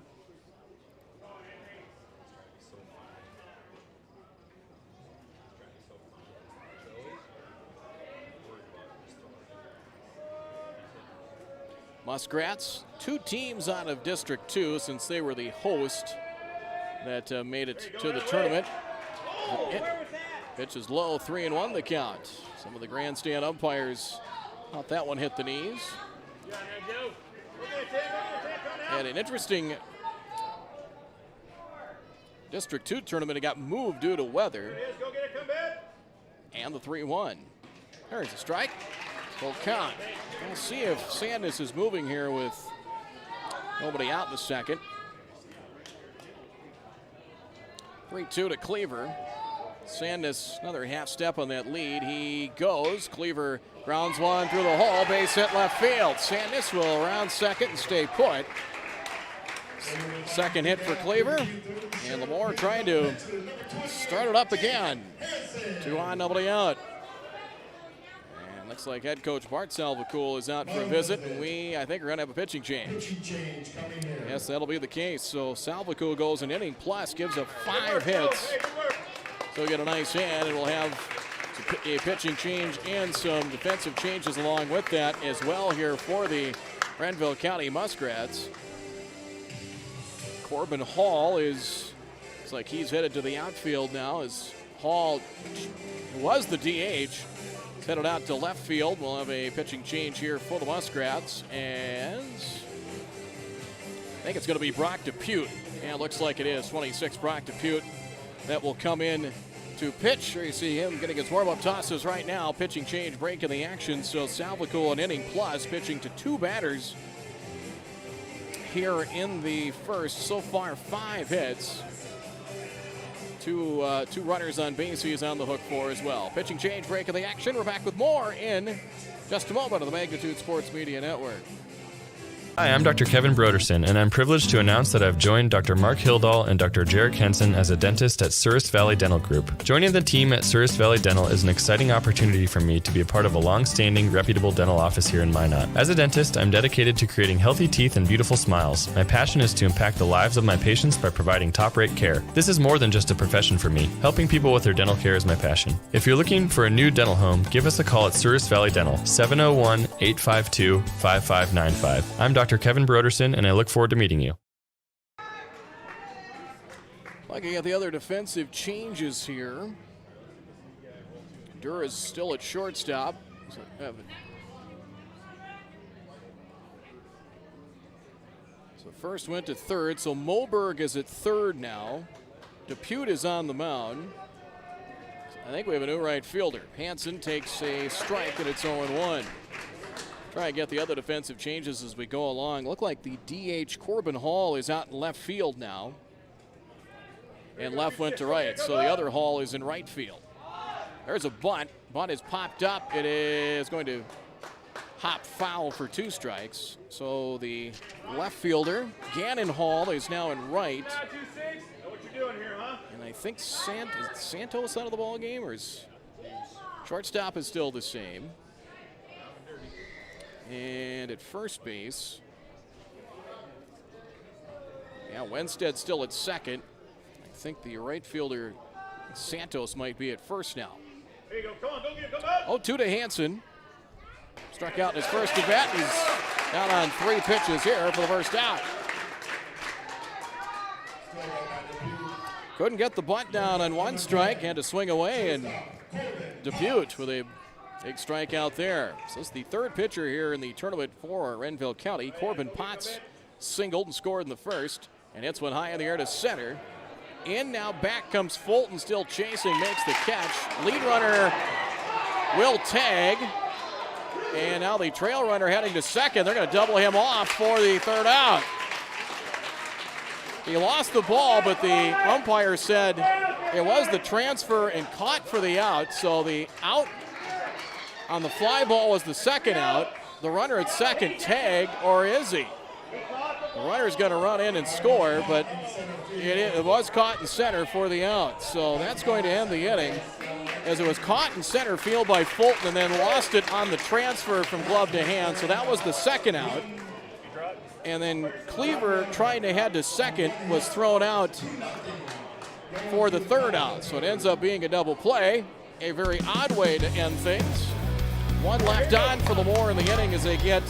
Muskrats, 2 teams out of District 2 since they were the host that made it to the tournament. Pitch is low, 3-1 the count. Some of the grandstand umpires thought that one hit the knees. And an interesting District 2 tournament. It got moved due to weather. And the 3-1. There's a strike. Full count. We'll see if Sandnes is moving here with nobody out in the second. 3-2 to Cleaver. Sandnes, another half step on that lead. He goes. Cleaver grounds one through the hole. Base hit left field. Sandnes will round second and stay put. Second hit for Cleaver. And LaMoure trying to start it up again. 2 on, nobody out. And looks like head coach Bart Salvacool is out for a visit. And I think, are going to have a pitching change. Yes, that'll be the case. So Salvacool goes an inning plus, gives up 5 hits. So we get a nice hand, and we'll have a pitching change and some defensive changes along with that as well here for the Renville County Muskrats. Corbin Hall looks like he's headed to the outfield now, as Hall was the DH. He's headed out to left field. We'll have a pitching change here for the Muskrats, and think it's going to be Brock Depute. Yeah, it looks like it is. 26, Brock Depute. That will come in to pitch. Here you see him getting his warm-up tosses right now. Pitching change, break in the action. So Salvacool an inning plus, pitching to 2 batters here in the first. So far, 5 hits. Two runners on base he's on the hook for as well. Pitching change, break in the action. We're back with more in just a moment on the Magnitude Sports Media Network. Hi, I'm Dr. Kevin Broderson, and I'm privileged to announce that I've joined Dr. Mark Hildahl and Dr. Jarek Henson as a dentist at Surrey Valley Dental Group. Joining the team at Surrey Valley Dental is an exciting opportunity for me to be a part of a long-standing, reputable dental office here in Minot. As a dentist, I'm dedicated to creating healthy teeth and beautiful smiles. My passion is to impact the lives of my patients by providing top-rate care. This is more than just a profession for me. Helping people with their dental care is my passion. If you're looking for a new dental home, give us a call at Surrey Valley Dental, 701-852-5595. I'm Dr. Kevin Broderson, and I look forward to meeting you. Looking at the other defensive changes here. Dura's still at shortstop. So first went to third, so Moberg is at third now. Depute is on the mound. I think we have a new right fielder. Hansen takes a strike, and it's 0-1. Try and get the other defensive changes as we go along. Look like the DH Corbin Hall is out in left field now. And left went to right, so the other Hall is in right field. There's a bunt. Bunt is popped up. It is going to hop foul for 2 strikes. So the left fielder, Gannon Hall, is now in right. Know what you're doing here, huh? And I think is Santos out of the ball game, or is shortstop is still the same. And at first base, yeah, Winstead still at second. I think the right fielder, Santos, might be at first now. There you go. Come on, go get it. Come on. 0-2 to Hansen. Struck out in his first at bat. He's down on 3 pitches here for the first out. Couldn't get the bunt down on 1 strike. Had to swing away, and Depute with a big strikeout there. So this is the 3rd pitcher here in the tournament for Renville County. Corbin Potts singled and scored in the first, and hits one high in the air to center. In now, back comes Fulton, still chasing, makes the catch. Lead runner will tag, and now the trail runner heading to second. They're going to double him off for the 3rd out. He lost the ball, but the umpire said it was the transfer and caught for the out, so the out on the fly ball was the 2nd out. The runner at second tagged, or is he? The runner's going to run in and score, but it was caught in center for the out. So that's going to end the inning, as it was caught in center field by Fulton and then lost it on the transfer from glove to hand. So that was the 2nd out. And then Cleaver, trying to head to second, was thrown out for the 3rd out. So it ends up being a double play. A very odd way to end things. 1 left on for LaMoure in the inning as they get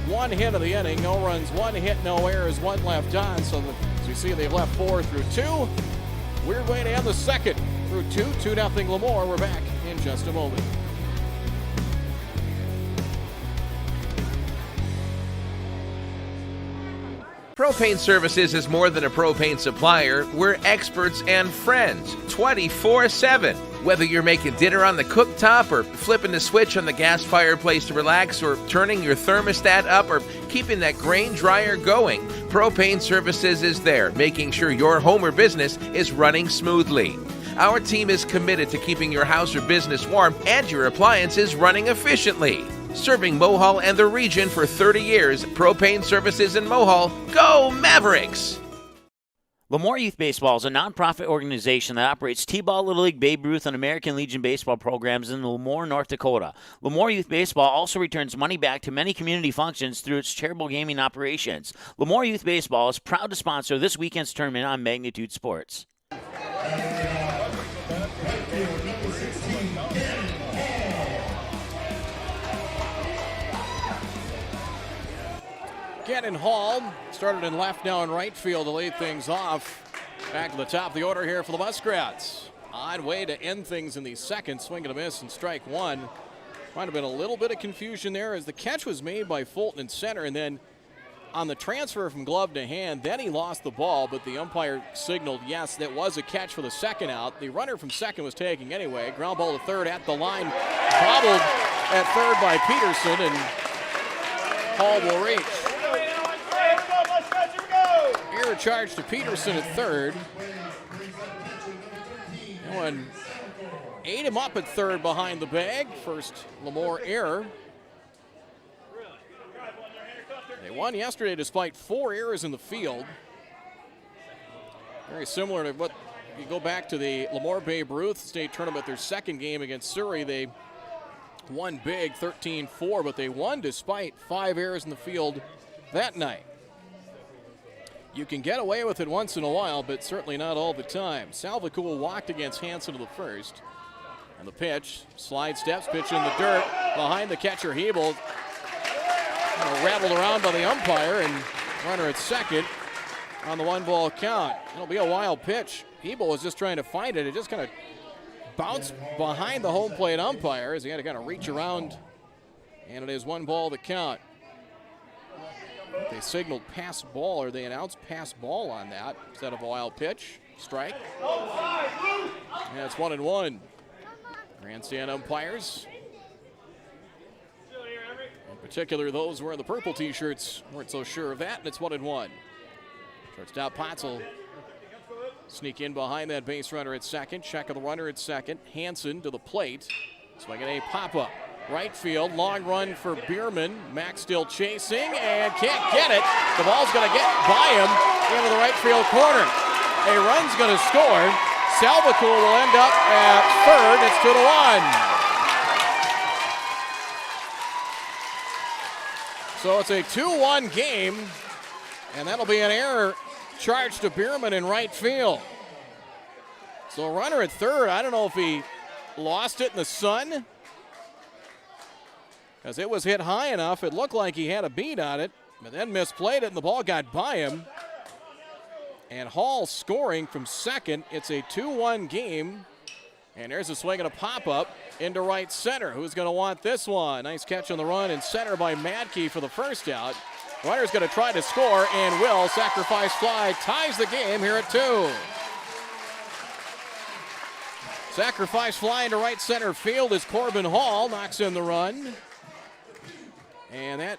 1 hit of the inning. No runs, 1 hit, no errors, 1 left on. So as you see, they've left 4 through 2. Weird way to end the 2nd through 2. 2-0 LaMoure. We're back in just a moment. Propane Services is more than a propane supplier. We're experts and friends 24/7. Whether you're making dinner on the cooktop or flipping the switch on the gas fireplace to relax or turning your thermostat up or keeping that grain dryer going, Propane Services is there, making sure your home or business is running smoothly. Our team is committed to keeping your house or business warm and your appliances running efficiently. Serving Mohall and the region for 30 years, Propane Services in Mohall. Go Mavericks! LaMoure Youth Baseball is a nonprofit organization that operates T-Ball, Little League, Babe Ruth, and American Legion baseball programs in LaMoure, North Dakota. LaMoure Youth Baseball also returns money back to many community functions through its charitable gaming operations. LaMoure Youth Baseball is proud to sponsor this weekend's tournament on Magnitude Sports. Gannon Hall started in left, now in right field to lead things off. Back to the top of the order here for the Muskrats. Odd way to end things in the 2nd. Swing and a miss and strike 1. Might have been a little bit of confusion there as the catch was made by Fulton in center, and then on the transfer from glove to hand, then he lost the ball, but the umpire signaled, yes, that was a catch for the second out. The runner from second was taking anyway. Ground ball to third at the line. Bobbled at third by Peterson, and Hall will reach. Error charge to Peterson at third. That one ate him up at third behind the bag. First LaMoure error. They won yesterday despite 4 errors in the field. Very similar to what you go back to the LaMoure Babe Ruth State Tournament, their second game against Surrey. They won big, 13-4, but they won despite 5 errors in the field that night. You can get away with it once in a while, but certainly not all the time. Salvacool walked against Hansen to the first. And the pitch, slide steps, pitch in the dirt behind the catcher Hebel. Rattled around by the umpire, and runner at second on the 1-ball count. It'll be a wild pitch. Hebel was just trying to find it. It just kind of bounced behind the home plate umpire as he had to kind of reach around, and it is 1 ball to count. They signaled pass ball, or they announced pass ball on that instead of a wild pitch. Strike. And it's 1-1. Grandstand umpires, in particular those wearing the purple t-shirts, weren't so sure of that, and it's 1-1. Shortstop Potts will sneak in behind that base runner at second. Check of the runner at second. Hansen to the plate. Swinging a pop-up. Right field, long run for Bierman. Max still chasing and can't get it. The ball's going to get by him into the right field corner. A run's going to score. Salvacool will end up at third. It's 2-1. So it's a 2-1 game, and that'll be an error charged to Bierman in right field. So a runner at third, I don't know if he lost it in the sun, because it was hit high enough. It looked like he had a beat on it, but then misplayed it, and the ball got by him. And Hall scoring from second. It's a 2-1 game. And there's a swing and a pop-up into right center. Who's going to want this one? Nice catch on the run in center by Madke for the first out. Runner's going to try to score and will. Sacrifice fly ties the game here at 2. Sacrifice fly into right center field as Corbin Hall knocks in the run. And that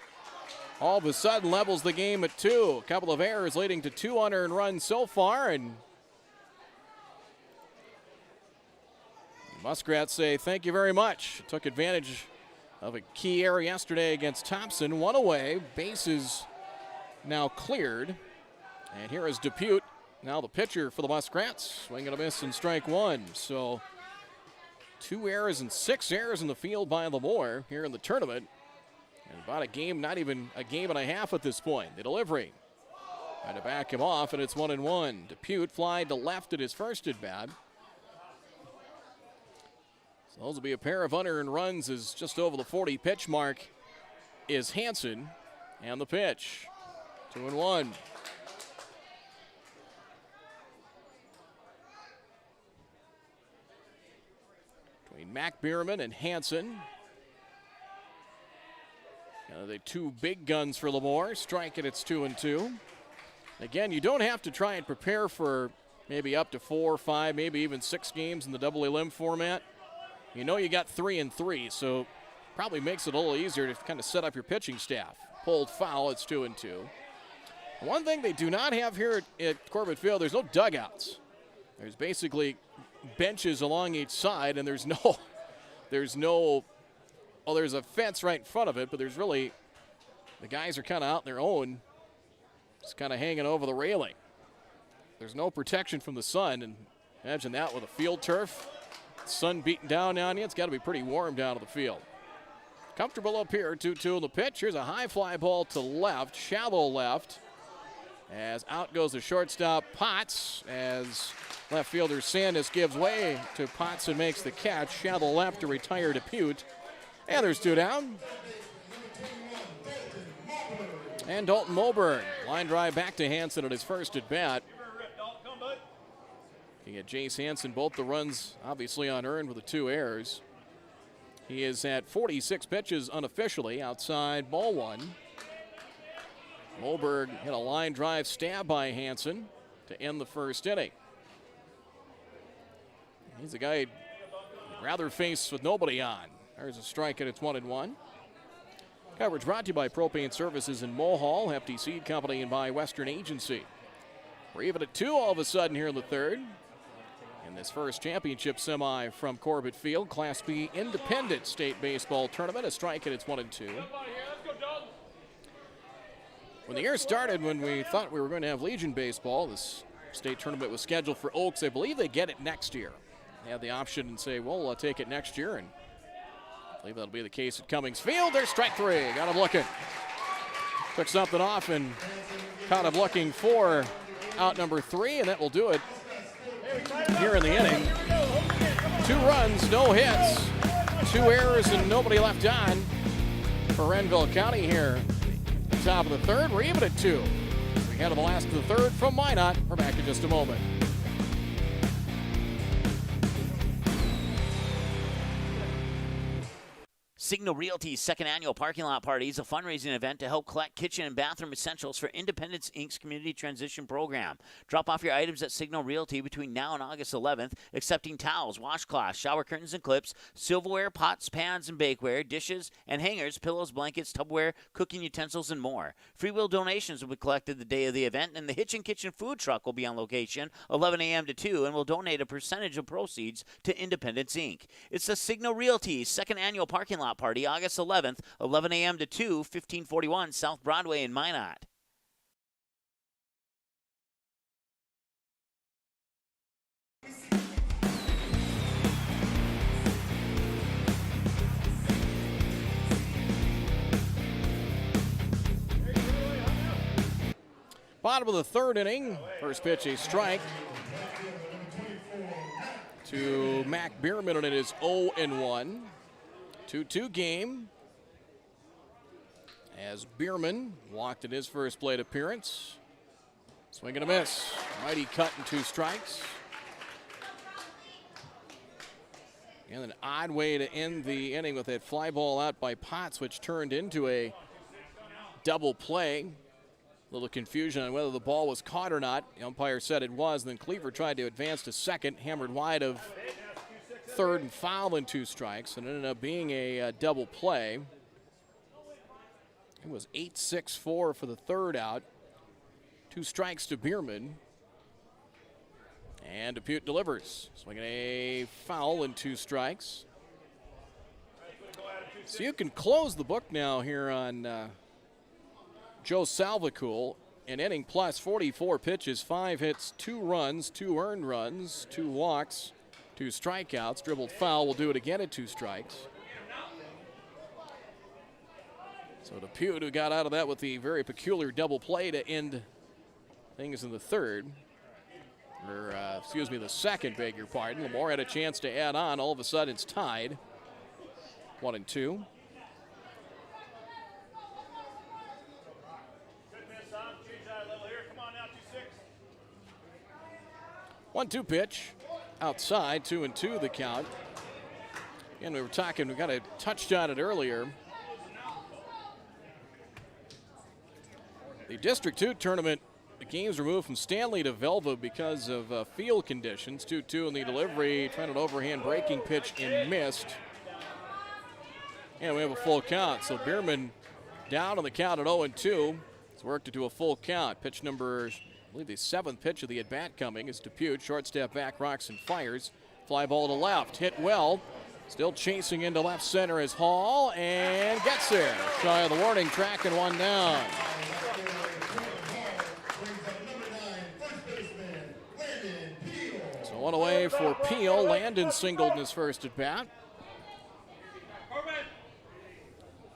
all of a sudden levels the game at 2. A couple of errors leading to 2 unearned runs so far, and Muskrats say thank you very much. Took advantage of a key error yesterday against Thompson. 1 away. Bases now cleared. And here is Depute, now the pitcher for the Muskrats. Swing and a miss and strike 1. So 2 errors and 6 errors in the field by LaMoure here in the tournament. And about a game, not even a game and a half at this point. The delivery. Trying to back him off, and it's 1-1. Depute fly to left at his first at bat. So those will be a pair of unearned runs, as just over the 40 pitch mark is Hansen. And the pitch. 2-1. Between Mac Bierman and Hansen. The 2 big guns for LaMoure. Strike it, it's 2-2. Again, you don't have to try and prepare for maybe up to 4 or 5, maybe even 6 games in the double elim format. You know you got 3 and 3, so probably makes it a little easier to kind of set up your pitching staff. Pulled foul, it's 2-2. One thing they do not have here at Corbett Field, there's no dugouts. There's basically benches along each side, and there's a fence right in front of it, but there's really, the guys are kind of out on their own, just kind of hanging over the railing. There's no protection from the sun, and imagine that with a field turf. Sun beating down on you, it's got to be pretty warm down to the field. Comfortable up here, 2-2 on the pitch. Here's a high fly ball to left, shallow left, as out goes the shortstop Potts, as left fielder Sandus gives way to Potts and makes the catch. Shallow left to retire Depute. And there's 2 down. And Dalton Moberg, line drive back to Hansen at his first at bat. Looking at Jace Hansen, both the runs obviously unearned with the 2 errors. He is at 46 pitches unofficially, outside ball 1. Moberg hit a line drive stab by Hansen to end the first inning. He's a guy I'd rather face with nobody on. There's a strike and it's 1-1. Coverage brought to you by Propane Services in Mohall, Hefty Seed Company, and by Western Agency. We're even at 2 all of a sudden here in the third. In this first championship semi from Corbett Field, Class B Independent State Baseball Tournament, a strike and it's 1-2. When the year started, when we thought we were going to have Legion Baseball, this state tournament was scheduled for Oaks. I believe they get it next year. They had the option and say, well, I'll take it next year, and I believe that'll be the case at Cummings Field. There's strike 3. Got him looking. Took something off and caught him looking for out number 3, and that will do it here in the inning. 2 runs, no hits, 2 errors, and nobody left on for Renville County here. Top of the third, we're even at 2. We head to the last of the third from Minot. We're back in just a moment. Signal Realty's second annual parking lot party is a fundraising event to help collect kitchen and bathroom essentials for Independence Inc.'s Community Transition Program. Drop off your items at Signal Realty between now and August 11th, accepting towels, washcloths, shower curtains and clips, silverware, pots, pans, and bakeware, dishes, and hangers, pillows, blankets, tubware, cooking utensils, and more. Free will donations will be collected the day of the event, and the Hitchin' Kitchen food truck will be on location 11 a.m. to 2 and will donate a percentage of proceeds to Independence Inc. It's the Signal Realty's second annual parking lot party, August 11th, 11 a.m. to 2, 1541 South Broadway in Minot. Bottom of the third inning. First pitch, a strike to Mac Bierman, and it is 0-1. 2-2 game as Bierman walked in his first plate appearance. Swing and a miss. Mighty cut and 2 strikes. And an odd way to end the inning with that fly ball out by Potts, which turned into a double play. A little confusion on whether the ball was caught or not. The umpire said it was. Then Cleaver tried to advance to second, hammered wide of third and foul in 2 strikes, and ended up being a double play. It was 8-6-4 for the third out. 2 strikes to Bierman. And Depute delivers. Swinging a foul in 2 strikes. So you can close the book now here on Joe Salvacool. An inning plus 44 pitches, 5 hits, 2 runs, 2 earned runs, 2 walks, 2 strikeouts. Dribbled foul will do it again at 2 strikes. So Depute, who got out of that with the very peculiar double play to end things in the third. Or, the second, beg your pardon. LaMoure had a chance to add on. All of a sudden, it's tied. 1-2. 1-2 pitch. Outside, 2-2 the count. And we got a touchdown it earlier. The District 2 tournament, the games were moved from Stanley to Velva because of field conditions. 2-2 in the delivery, trying an overhand breaking pitch and missed. And we have a full count. So Bierman down on the count at 0-2. It's worked it to a full count. Pitch number, I believe the 7th pitch of the at-bat coming is Depute. Short step back, rocks and fires. Fly ball to left, hit well. Still chasing into left center is Hall, and gets there. Shy of the warning track and 1 down. So 1 away for Peel. Landon singled in his first at-bat.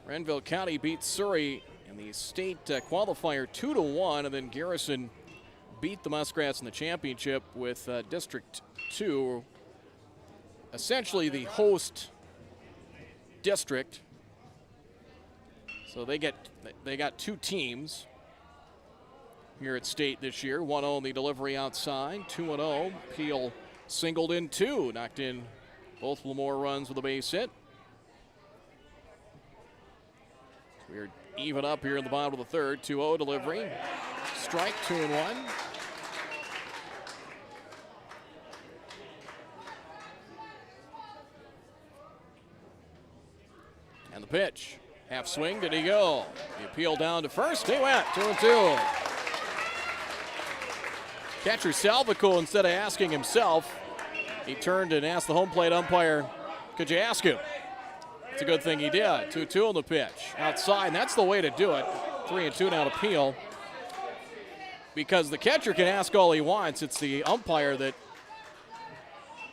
Renville County beat Surrey in the state qualifier 2-1, and then Garrison beat the Muskrats in the championship with District 2, essentially the host district. So they got 2 teams here at state this year. 1-0 in the delivery outside, 2-0. Peel singled in 2, knocked in both LaMoure runs with a base hit. We are even up here in the bottom of the third. 2-0 delivery. Strike, 2-1. And the pitch. Half swing, did he go? The appeal down to first. He went, 2-2. Catcher Salvico, instead of asking himself, he turned and asked the home plate umpire, could you ask him? It's a good thing he did. 2-2 on the pitch. Outside, and that's the way to do it. 3-2 now to Peel. Because the catcher can ask all he wants. It's the umpire that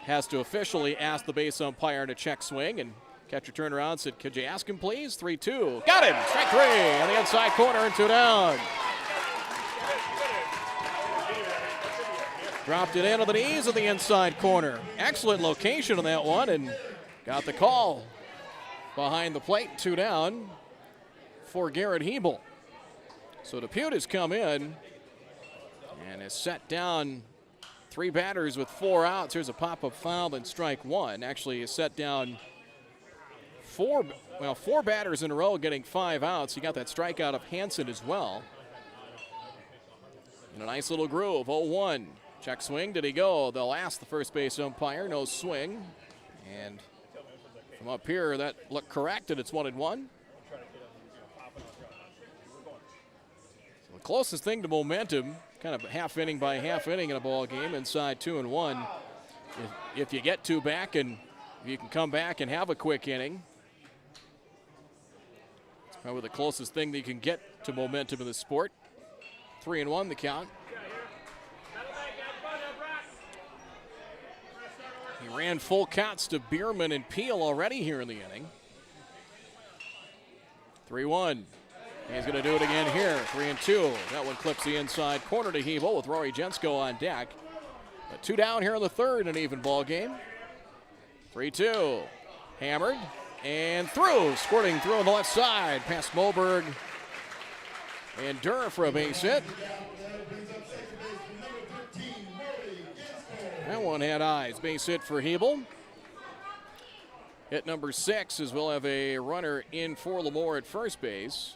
has to officially ask the base umpire to check swing. And catcher turned around and said, could you ask him, please? 3-2. Got him. Strike 3 on the inside corner and 2 down. Dropped it into the knees of the inside corner. Excellent location on that one, and got the call behind the plate. 2 down for Garrett Hebel. So Depute has come in and has set down 3 batters with 4 outs. Here's a pop-up foul and strike 1. Actually, he set down 4 batters in a row getting 5 outs. He got that strikeout of Hansen as well. In a nice little groove, 0-1. Check swing, did he go? They'll ask the first base umpire, no swing. And from up here, that looked correct, and it's 1-1. So the closest thing to momentum, kind of half inning by half inning in a ball game, inside 2-1. If you get 2 back and if you can come back and have a quick inning, it's probably the closest thing that you can get to momentum in the sport. 3-1 the count. He ran full counts to Bierman and Peel already here in the inning. 3-1. He's going to do it again here. 3-2. That one clips the inside corner to Hebel with Rory Jensko on deck. But 2 down here in the third, an even ball game. 3-2. Hammered and through. Squirting through on the left side. Past Moberg and Durr for a base hit. That one had eyes. Base hit for Hebel. Hit number 6 as we'll have a runner in for LaMoure at first base.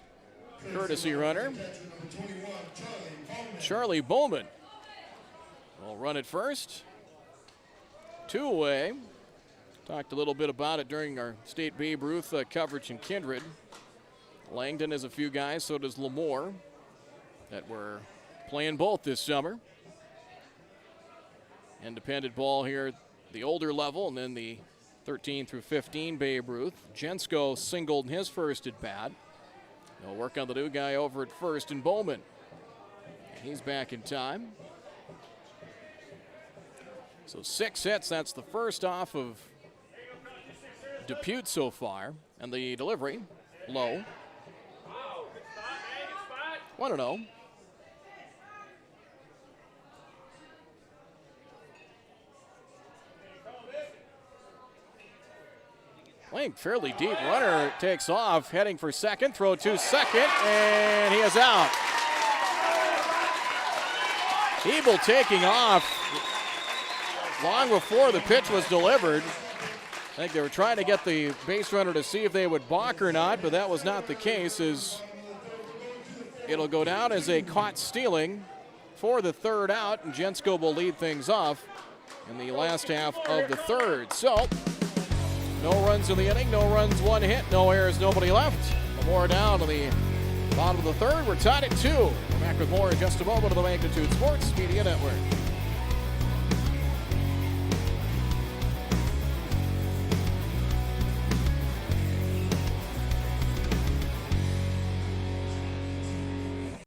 Courtesy runner, Charlie Bowman will run it first. 2 away. Talked a little bit about it during our State Babe Ruth coverage in Kindred. Langdon has a few guys, so does LaMoure, that were playing both this summer. Independent ball here at the older level, and then the 13 through 15 Babe Ruth. Jensko singled in his first at bat. They'll work on the new guy over at first in Bowman. He's back in time. So 6 hits, that's the first off of Depute so far. And the delivery, low. 1-0. Playing fairly deep. Runner takes off, heading for second. Throw to second, and he is out. Hebel taking off long before the pitch was delivered. I think they were trying to get the base runner to see if they would balk or not, but that was not the case, as it'll go down as a caught stealing for the third out, and Jensko will lead things off in the last half of the third. So, no runs in the inning, no runs, 1 hit, no errors, nobody left. LaMoure down to the bottom of the third. We're tied at 2. We're back with more in just a moment of the Magnitude Sports Media Network.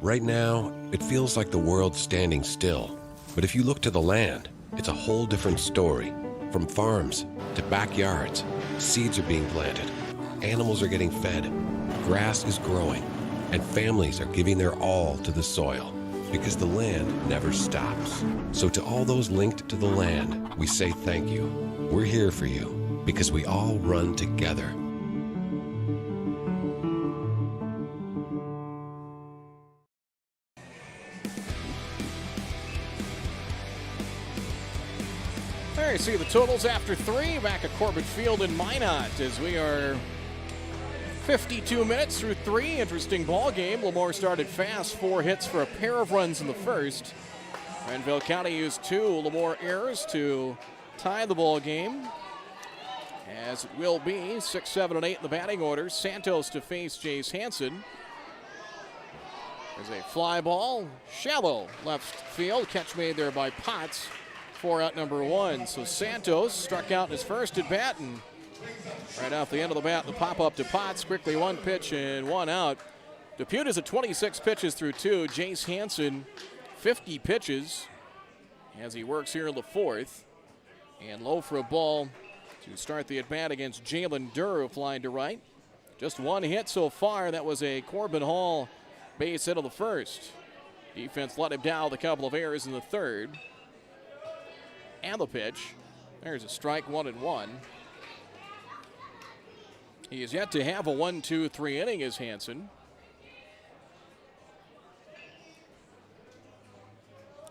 Right now, it feels like the world's standing still. But if you look to the land, it's a whole different story. From farms to backyards, seeds are being planted, animals are getting fed, grass is growing, and families are giving their all to the soil, because the land never stops. So to all those linked to the land, we say thank you. We're here for you, because we all run together. There you see the totals after 3 back at Corbett Field in Minot as we are 52 minutes through 3. Interesting ball game. LaMoure started fast. 4 hits for a pair of runs in the first. Renville County used 2 LaMoure errors to tie the ball game. As it will be 6, 7, and 8 in the batting order. Santos to face Jace Hansen. There's a fly ball, shallow left field. Catch made there by Potts. 4 out number 1. So Santos struck out in his first at bat, and right off the end of the bat, the pop up to Potts. Quickly 1 pitch and 1 out. Depute is at 26 pitches through 2. Jace Hansen 50 pitches as he works here in the 4th. And low for a ball to start the at bat against Jalen Durr, flying to right. Just 1 hit so far. That was a Corbin Hall base hit of the first. Defense let him down with a couple of errors in the 3rd. And the pitch. There's a strike, 1-1. He is yet to have a 1-2-3 inning as Hansen.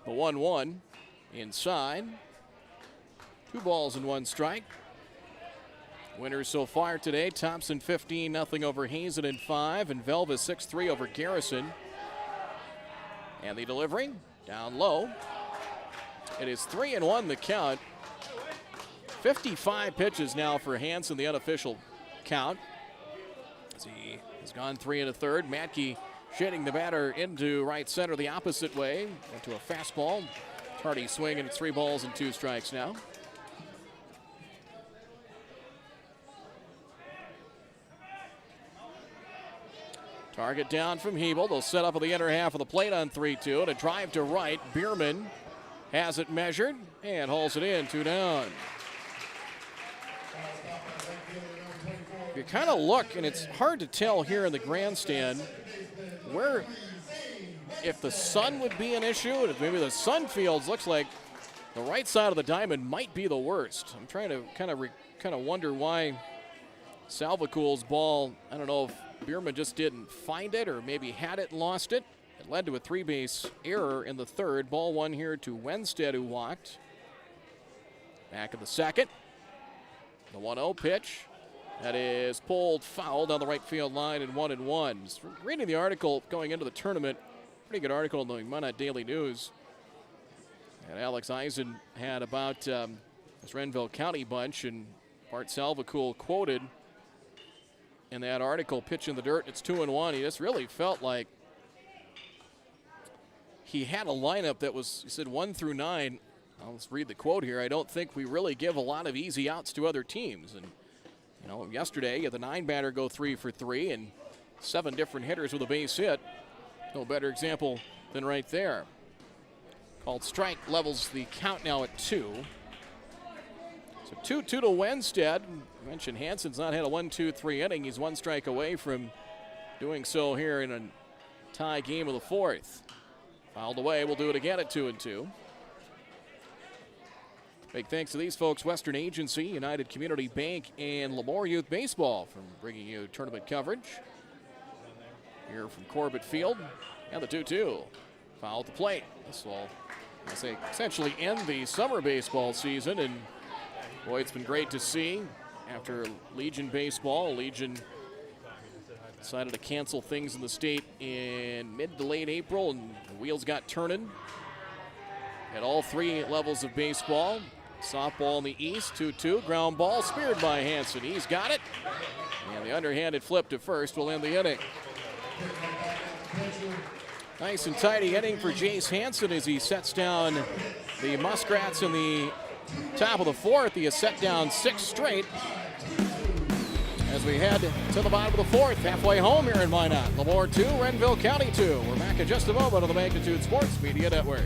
The 1-1 inside. 2 balls and 1 strike. Winners so far today: Thompson 15-0 over Hazen in 5, and Velva 6-3 over Garrison. And the delivery down low. It is 3-1 the count. 55 pitches now for Hansen, the unofficial count. As he has gone 3 1/3. Matke shading the batter into right center the opposite way. Into a fastball. Tardy swing, and it's 3 balls and 2 strikes now. Target down from Hebel. They'll set up at the inner half of the plate on 3-2. And a drive to right. Bierman has it measured and hauls it in. 2 down. You kind of look, and it's hard to tell here in the grandstand where, if the sun would be an issue, and if maybe the sun fields looks like the right side of the diamond might be the worst. I'm trying to kind of wonder why Salvacool's ball, I don't know if Bierman just didn't find it or maybe had it and lost it. It led to a 3-base error in the 3rd. Ball 1 here to Wenstead, who walked. Back in the 2nd. The 1-0 pitch. That is pulled foul down the right field line, and 1-1. Just reading the article going into the tournament, pretty good article in the Minot Daily News. And Alex Eisen had about this Renville County bunch, and Bart Salvacool quoted in that article, pitch in the dirt, it's 2-1. He just really felt like he had a lineup that was, he said, 1 through 9. I'll just read the quote here. I don't think we really give a lot of easy outs to other teams. And, you know, yesterday, you had the 9-batter go 3 for 3 and 7 different hitters with a base hit. No better example than right there. Called strike, levels the count now at 2. So 2-2 to Wenstead. I mentioned Hansen's not had a 1-2-3 inning. He's 1 strike away from doing so here in a tie game of the 4th. Fouled away. We'll do it again at 2-2. Big thanks to these folks: Western Agency, United Community Bank, and LaMoure Youth Baseball, for bringing you tournament coverage here from Corbett Field. And the 2-2. Foul at the plate. This will, I say, essentially end the summer baseball season. And boy, it's been great to see. After Legion baseball, Legion decided to cancel things in the state in mid to late April, and the wheels got turning at all 3 levels of baseball. Softball in the east, 2-2. Ground ball speared by Hansen. He's got it. And the underhanded flip to first will end the inning. Nice and tidy inning for Jace Hansen as he sets down the Muskrats in the top of the 4th. He has set down 6 straight as we head to the bottom of the 4th. Halfway home here in Minot. LaMoure 2, Renville County 2. We're back in just a moment on the Magnitude Sports Media Network.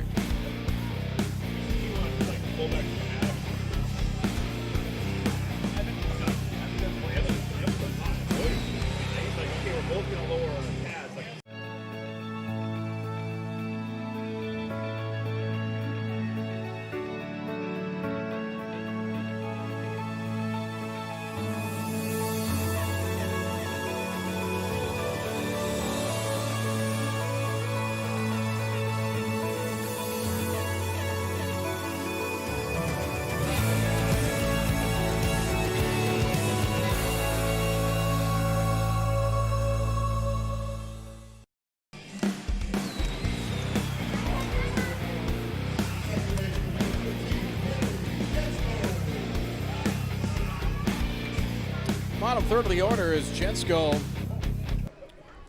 third of the order is Jensko,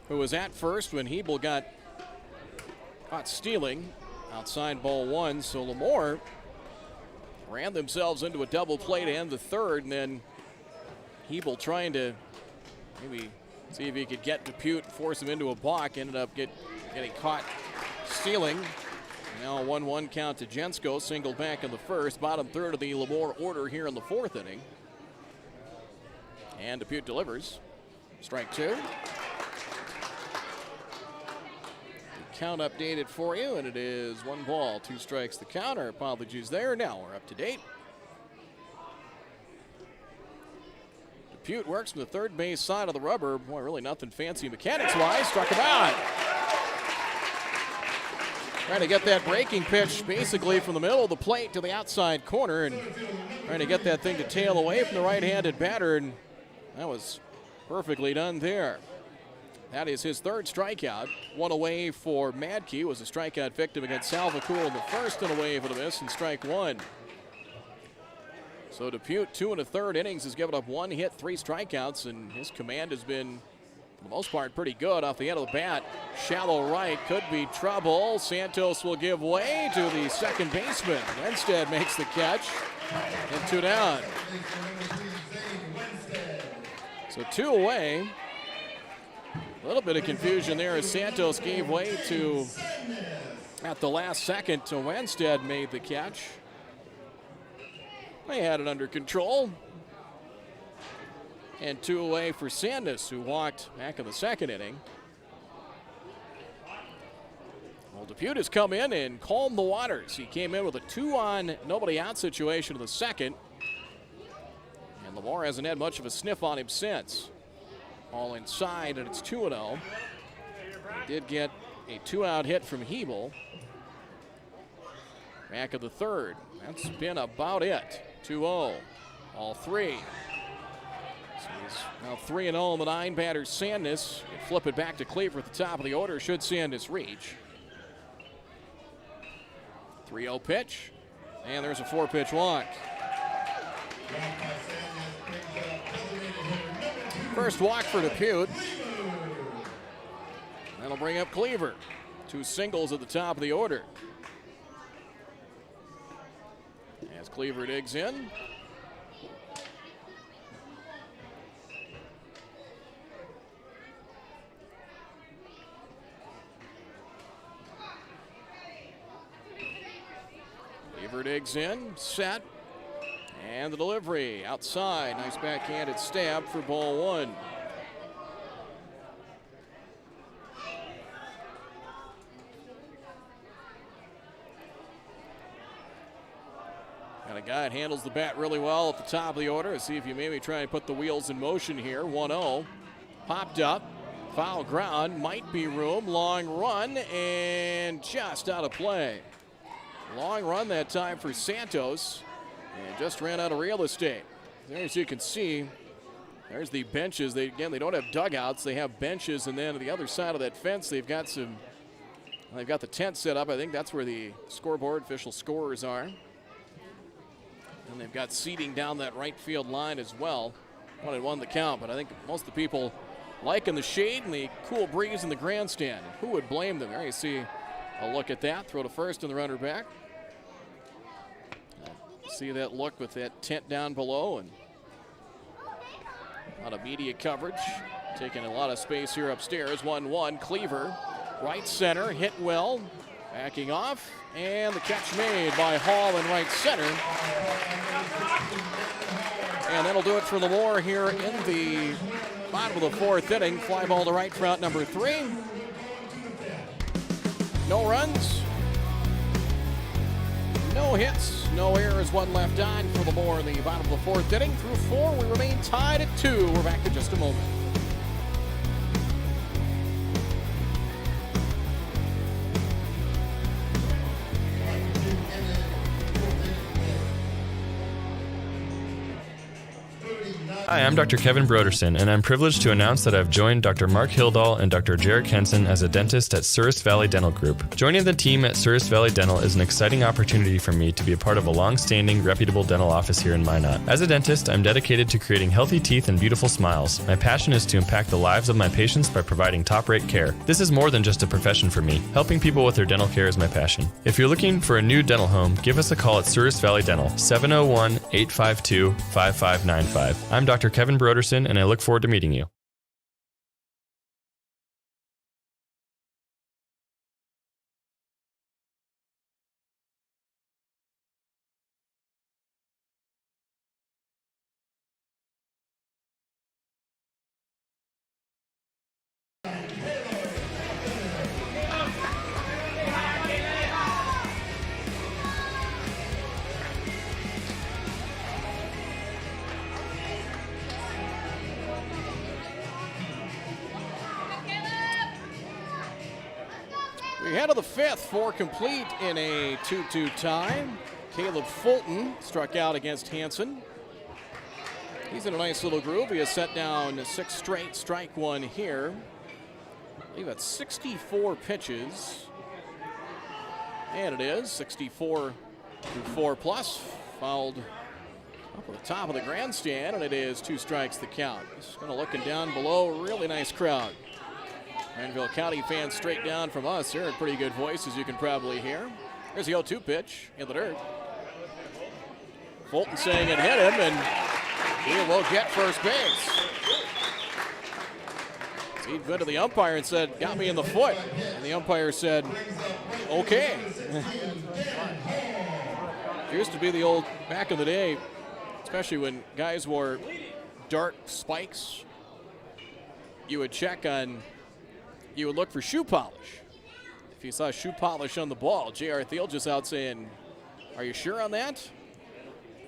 who was at first when Hebel got caught stealing outside ball one. So LaMoure ran themselves into a double play to end the third, and then Hebel trying to maybe see if he could get Depute, force him into a balk. Ended up getting caught stealing. Now a 1-1 count to Jensko, singled back in the first. Bottom third of the LaMoure order here in the fourth inning. And Depute delivers. Strike two. The count updated for you, and it is 1 ball, 2 strikes the count. Our apologies there. Now we're up to date. Depute works from the third base side of the rubber. Boy, really nothing fancy mechanics-wise. Struck him out. Trying to get that breaking pitch basically from the middle of the plate to the outside corner, and trying to get that thing to tail away from the right-handed batter, and that was perfectly done there. That is his third strikeout. One away for Madke, was a strikeout victim against Salvacool in the first, and away for the miss, and strike one. So Depute, 2 1/3 innings, has given up 1 hit, 3 strikeouts, and his command has been, for the most part, pretty good off the end of the bat. Shallow right, could be trouble. Santos will give way to the second baseman. Winstead makes the catch, and 2 down. So 2 away. A little bit of confusion there as Santos gave way to, at the last second, to Winstead made the catch. They had it under control. And 2 away for Sandus, who walked back in the second inning. Well, Depute has come in and calmed the waters. He came in with a 2-on, nobody out situation in the second. And LaMoure hasn't had much of a sniff on him since. All inside, and it's 2-0. Did get a 2-out hit from Hebel. Back of the third. That's been about it. 2-0. All 3. So he's now 3-0 in the 9-batter Sandus. Flip it back to Cleaver at the top of the order. Should Sandus reach. 3-0 pitch. And there's a 4-pitch walk. First walk for Depute. That'll bring up Cleaver. 2 singles at the top of the order. As Cleaver digs in. Cleaver digs in, set, and the delivery outside. Nice backhanded stab for ball 1. Got a guy that handles the bat really well at the top of the order. Let's see if you maybe try and put the wheels in motion here. 1-0. Popped up. Foul ground. Might be room. Long run. And just out of play. Long run that time for Santos. And just ran out of real estate. There, as you can see, there's the benches. They don't have dugouts. They have benches. And then on the other side of that fence, they've got the tent set up. I think that's where the scoreboard official scorers are. And they've got seating down that right field line as well. 1-1 the count, but I think most of the people liking the shade and the cool breeze in the grandstand. Who would blame them? There you see a look at that. Throw to first and the runner back. See that look with that tent down below, and a lot of media coverage. Taking a lot of space here upstairs. 1-1, Cleaver. Right center, hit well. Backing off, and the catch made by Hall in right center. And that'll do it for LaMoure here in the bottom of the 4th inning. Fly ball to right for out number 3. No runs, no hits, no errors, 1 left on for LaMoure in the bottom of the 4th inning. Through 4, we remain tied at 2. We're back in just a moment. Hi, I'm Dr. Kevin Broderson, and I'm privileged to announce that I've joined Dr. Mark Hildahl and Dr. Jarek Henson as a dentist at Surrey Valley Dental Group. Joining the team at Surrey Valley Dental is an exciting opportunity for me to be a part of a long-standing, reputable dental office here in Minot. As a dentist, I'm dedicated to creating healthy teeth and beautiful smiles. My passion is to impact the lives of my patients by providing top-rate care. This is more than just a profession for me. Helping people with their dental care is my passion. If you're looking for a new dental home, give us a call at Surrey Valley Dental, 701-852-5595. I'm Dr. Kevin Broderson, and I look forward to meeting you. We head to the fifth, 4 complete in a 2-2 tie. Caleb Fulton struck out against Hanson. He's in a nice little groove. He has set down 6 straight, strike 1 here. I believe that's 64 pitches. And it is 64 through 4 plus. Fouled up at the top of the grandstand, and it is 2 strikes the count. Just kind of looking down below, really nice crowd. Renville County fans straight down from us. They're in pretty good voice, as you can probably hear. There's the 0-2 pitch in the dirt. Fulton saying it hit him, and he will get first base. He'd been to the umpire and said, got me in the foot. And the umpire said, okay. Used to be the old, back in the day, especially when guys wore dark spikes, you would check on, you would look for shoe polish. If you saw shoe polish on the ball, J.R. Thiel just out saying, are you sure on that?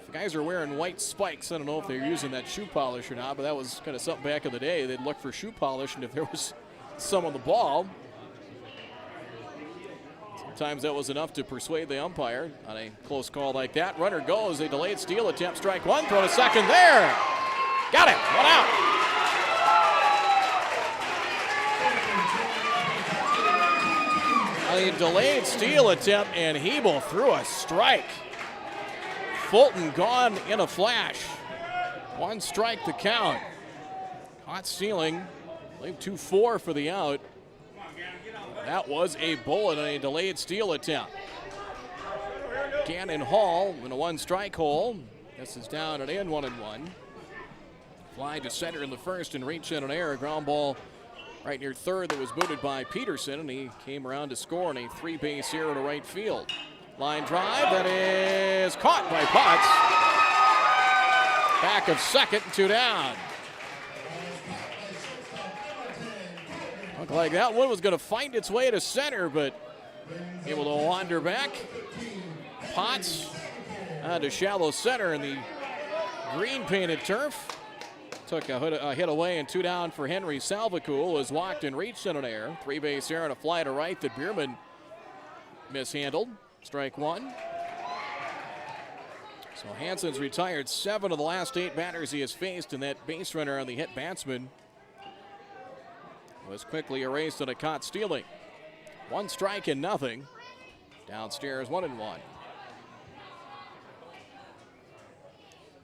If the guys are wearing white spikes, I don't know if they're using that shoe polish or not, but that was kind of something back in the day. They'd look for shoe polish, and if there was some on the ball, sometimes that was enough to persuade the umpire on a close call like that. Runner goes, a delayed steal attempt, strike 1, throw to second there. Got it, 1 out. A delayed steal attempt, and Hebel threw a strike. Fulton gone in a flash. 1 strike the count. Caught stealing. I believe 2-4 for the out. That was a bullet on a delayed steal attempt. Gannon Hall in a 1-strike hole. This is down and in, 1-1. Fly to center in the first and reach in an air. A ground ball right near third that was booted by Peterson, and he came around to score on a 3-base hero to right field. Line drive that is caught by Potts. Back of second, 2 down. Looked like that one was going to find its way to center, but able to wander back. Potts to shallow center in the green painted turf. Took a hit away, and 2 down for Henry Salvacool, was walked and reached in an air. 3-base error and a fly to right that Bierman mishandled. Strike 1. So Hansen's retired 7 of the last 8 batters he has faced, and that base runner on the hit batsman was quickly erased on a caught stealing. 1 strike and nothing. Downstairs, 1-1.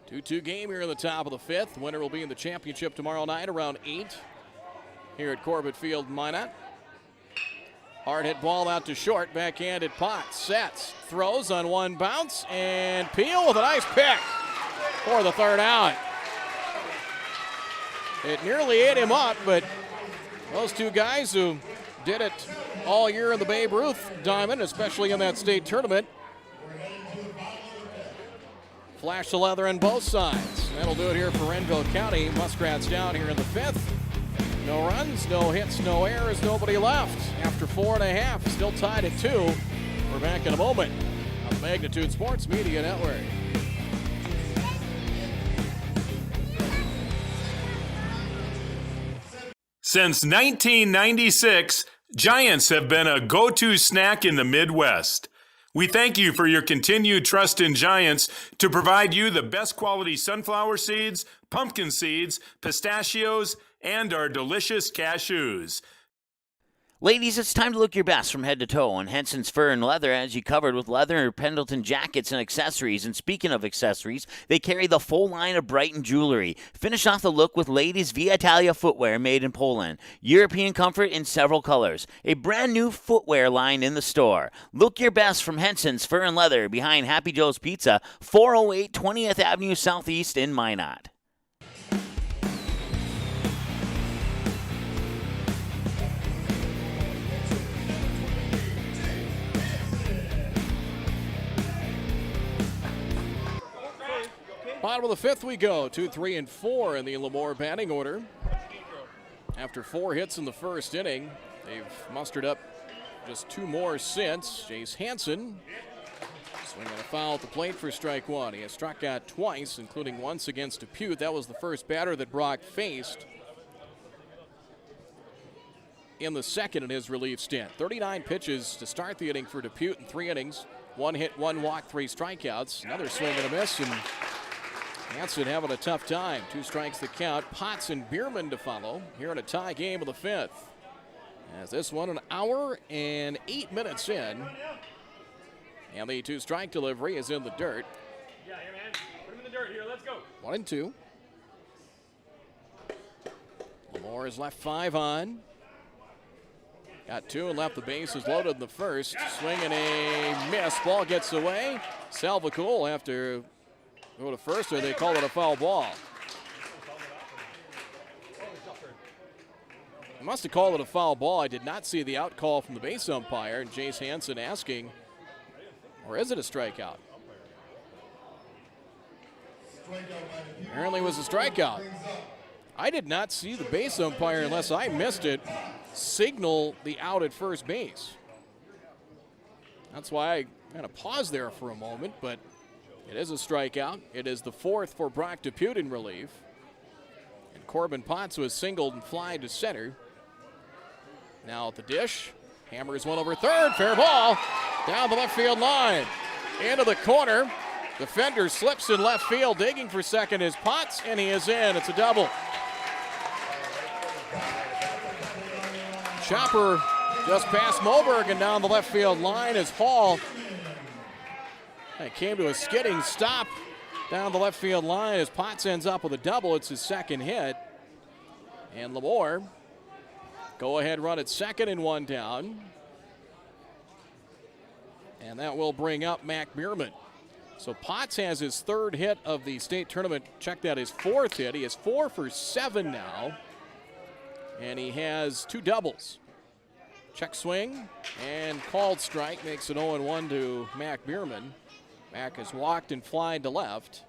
2-2 game here in the top of the 5th. Winner will be in the championship tomorrow night around 8 here at Corbett Field, Minot. Hard hit ball out to short, backhanded Potts, sets, throws on 1 bounce, and Peel with a nice pick for the 3rd out. It nearly ate him up, but those 2 guys who did it all year in the Babe Ruth diamond, especially in that state tournament, flash the leather on both sides. That'll do it here for Renville County. Muskrats down here in the 5th. No runs, no hits, no errors, nobody left. After 4.5, still tied at 2. We're back in a moment on the Magnitude Sports Media Network. Since 1996, Giants have been a go-to snack in the Midwest. We thank you for your continued trust in Giants to provide you the best quality sunflower seeds, pumpkin seeds, pistachios, and our delicious cashews. Ladies, it's time to look your best from head to toe, and Henson's Fur and Leather has you covered with leather Pendleton jackets and accessories. And speaking of accessories, they carry the full line of Brighton jewelry. Finish off the look with ladies' Via Italia footwear made in Poland. European comfort in several colors. A brand new footwear line in the store. Look your best from Henson's Fur and Leather behind Happy Joe's Pizza, 408 20th Avenue Southeast in Minot. Bottom of the fifth we go. 2, 3, and 4 in the LaMoure batting order. After 4 hits in the first inning, they've mustered up just 2 more since. Jace Hansen swinging a foul at the plate for strike 1. He has struck out twice, including once against Depute. That was the first batter that Brock faced in the second in his relief stint. 39 pitches to start the inning for Depute in 3 innings. 1 hit, 1 walk, 3 strikeouts. Another swing and a miss, and Hansen having a tough time. 2 strikes to count. Potts and Bierman to follow here in a tie game of the 5th. As this one an hour and 8 minutes in. And the 2-strike delivery is in the dirt. Yeah, here, man. Put him in the dirt here. Let's go. 1 and 2. LaMoure is left 5 on. Got 2 and left the bases loaded in the first. Swing and a miss. Ball gets away. Salvacool will have to go to first, or they call it a foul ball. They must have called it a foul ball. I did not see the out call from the base umpire, and Jace Hansen asking, or is it a strikeout? Apparently it was a strikeout. I did not see the base umpire, unless I missed it, signal the out at first base. That's why I kind of paused there for a moment, but it is a strikeout. It is the 4th for Brock Depute in relief. And Corbin Potts was singled and fly to center. Now at the dish, hammers one over third, fair ball, down the left field line. Into the corner, defender slips in left field, digging for second is Potts, and he is in. It's a double. Chopper just past Moberg and down the left field line is Hall. It came to a skidding stop down the left field line as Potts ends up with a double. It's his second hit. And LaMoure, go ahead run at second and 1 down. And that will bring up Mac Bierman. So Potts has his 3rd hit of the state tournament. Check that, his 4th hit. He is 4 for 7 now. And he has 2 doubles. Check swing and called strike makes it 0-1 to Mac Bierman. Mac has walked and flied to left.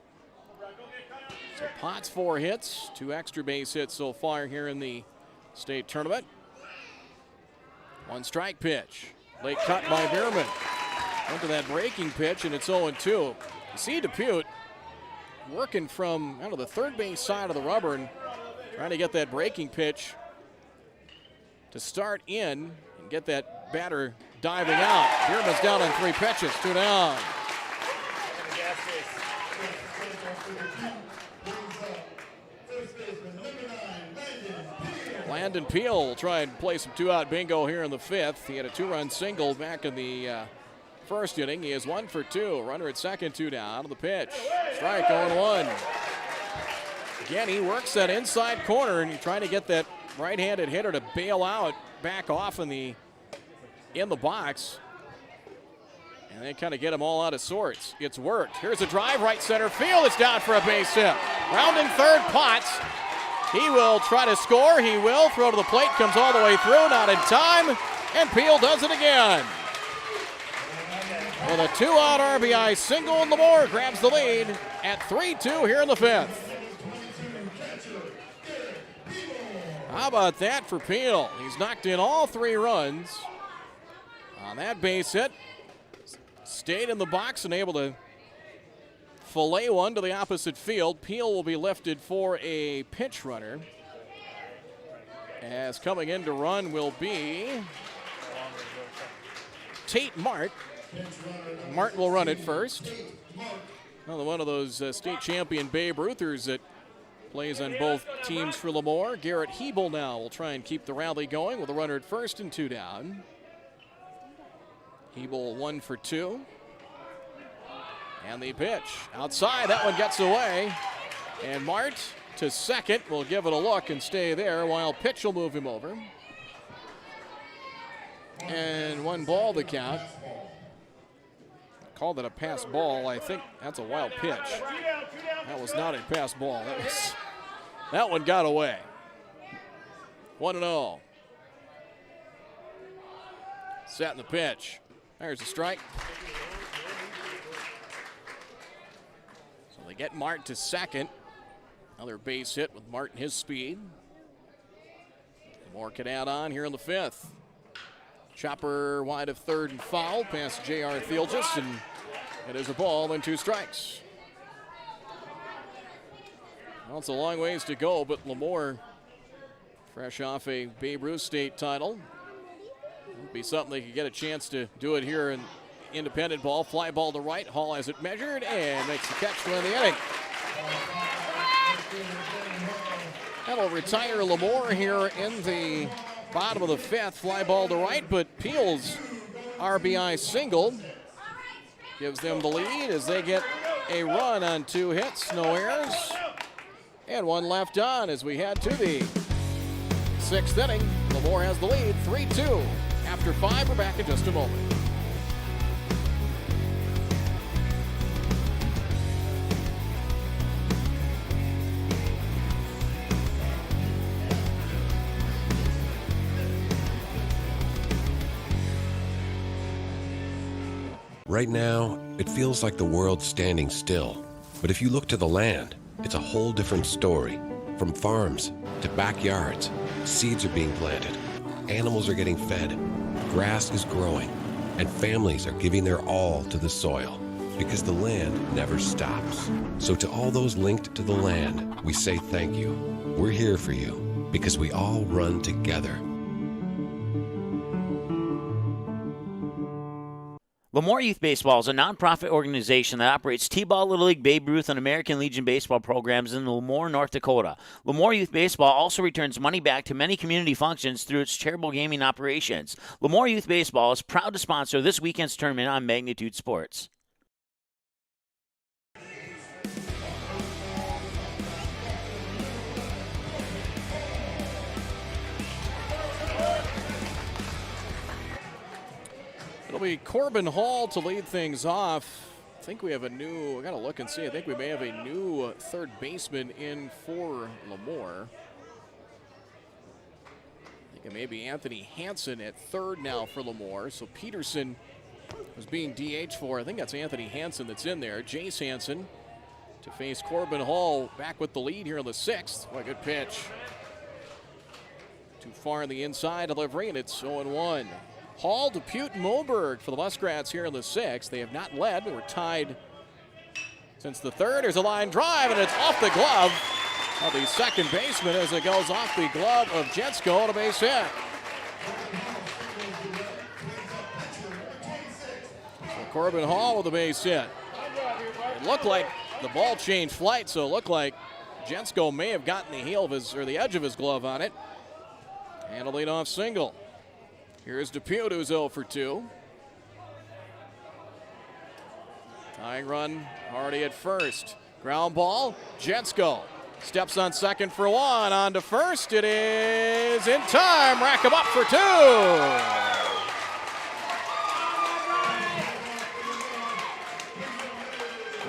So Potts 4 hits, 2 extra base hits so far here in the state tournament. 1 strike pitch. Late cut by Bierman. Went to that breaking pitch and it's 0-2. You see Depute working from out of the third base side of the rubber and trying to get that breaking pitch to start in and get that batter diving out. Bierman's down on 3 pitches, 2 down. Landon Peel will try and play some 2-out bingo here in the 5th. He had a 2-run single back in the first inning. He is 1 for 2. Runner at second, 2 down. On the pitch. Strike 0-1. Again, he works that inside corner and he's trying to get that right-handed hitter to bail out, back off in the box. And they kind of get him all out of sorts. It's worked. Here's a drive, right center field. It's down for a base hit. Rounding third, Potts. He will try to score. He will. Throw to the plate. Comes all the way through. Not in time. And Peel does it again. With a 2-out RBI single, and LaMoure grabs the lead at 3-2 here in the 5th. How about that for Peel? He's knocked in all 3 runs on that base hit. Stayed in the box and able to fillet one to the opposite field. Peel will be lifted for a pinch runner. As coming in to run will be Tate Mark. Martin will run it first. Another one of those state champion Babe Ruthers that plays on both teams for LaMoure. Garrett Hebel now will try and keep the rally going with a runner at first and 2 down. Hebel 1 for 2. And the pitch outside, that one gets away. And Mart to second will give it a look and stay there while pitch will move him over. And 1 ball to count. Called it a pass ball. I think that's a wild pitch. That was not a pass ball. That one got away. 1-0. Set in the pitch. There's a strike. So they get Mart to second. Another base hit with Martin his speed. More can add on here in the 5th. Chopper wide of third and foul past J.R. Thielgis, and it is a ball and 2 strikes. Well, it's a long ways to go, but LaMoure, fresh off a Babe Ruth state title. It'll be something they could get a chance to do it here in independent ball. Fly ball to right. Hall has it measured and makes the catch to win the inning. That'll retire LaMoure here in the bottom of the 5th. Fly ball to right, but Peel's RBI single gives them the lead as they get a run on 2 hits, no errors, and 1 left on as we head to the 6th inning. LaMoure has the lead, 3-2. After 5, we're back in just a moment. Right now, it feels like the world's standing still. But if you look to the land, it's a whole different story. From farms to backyards, seeds are being planted, animals are getting fed, grass is growing, and families are giving their all to the soil. Because the land never stops. So to all those linked to the land, we say thank you. We're here for you because we all run together. LaMoure Youth Baseball is a nonprofit organization that operates T-Ball, Little League, Babe Ruth, and American Legion baseball programs in LaMoure, North Dakota. LaMoure Youth Baseball also returns money back to many community functions through its charitable gaming operations. LaMoure Youth Baseball is proud to sponsor this weekend's tournament on Magnitude Sports. It'll be Corbin Hall to lead things off. I think we have a new, I gotta look and see, I think we may have a new third baseman in for LaMoure. I think it may be Anthony Hansen at third now for LaMoure. So Peterson was being DH for, I think that's Anthony Hansen that's in there. Jace Hansen to face Corbin Hall back with the lead here in the 6th. What a good pitch. Too far on the inside delivery, and it's 0-1. Hall, Depute, and Moberg for the Muskrats here in the 6th. They have not led. They were tied since the 3rd. There's a line drive, and it's off the glove of the second baseman as it goes off the glove of Jetsko on a base hit. So Corbin Hall with a base hit. It looked like the ball changed flight, so it looked like Jetsko may have gotten the heel of his, or the edge of his glove on it. And a leadoff single. Here's Depute, who's 0 for 2. Tying run, Hardy at first. Ground ball, Jetsko steps on second for 1. On to first, it is in time. Rack him up for 2.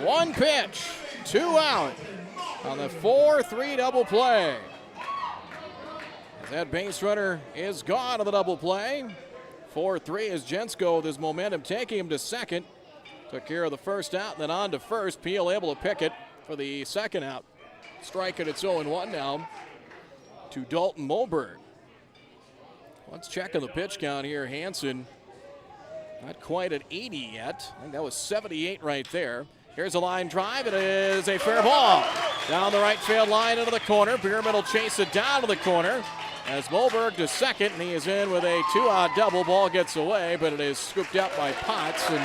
One pitch, 2 out on the 4-3 double play. That base runner is gone on the double play. 4-3 is Jetsko with his momentum taking him to second. Took care of the first out and then on to first. Peel able to pick it for the second out. Strike it, it's 0-1 now to Dalton Moberg. Let's check on the pitch count here. Hansen not quite at 80 yet. I think that was 78 right there. Here's a line drive. It is a fair ball. Down the right field line into the corner. Bierman will chase it down to the corner. As Moberg to second, and he is in with a 2-out double. Ball gets away, but it is scooped up by Potts. And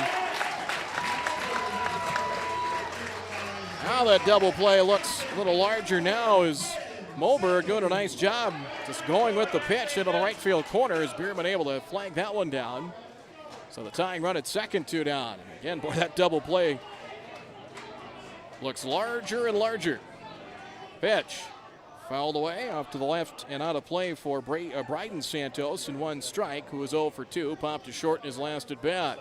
now that double play looks a little larger now as Moberg doing a nice job just going with the pitch into the right field corner as Bierman able to flag that one down. So the tying run at second, 2 down. And again, boy, that double play looks larger and larger. Pitch. Fouled away off to the left and out of play for Bryden Santos, and 1 strike, who was 0 for 2, popped to short in his last at bat.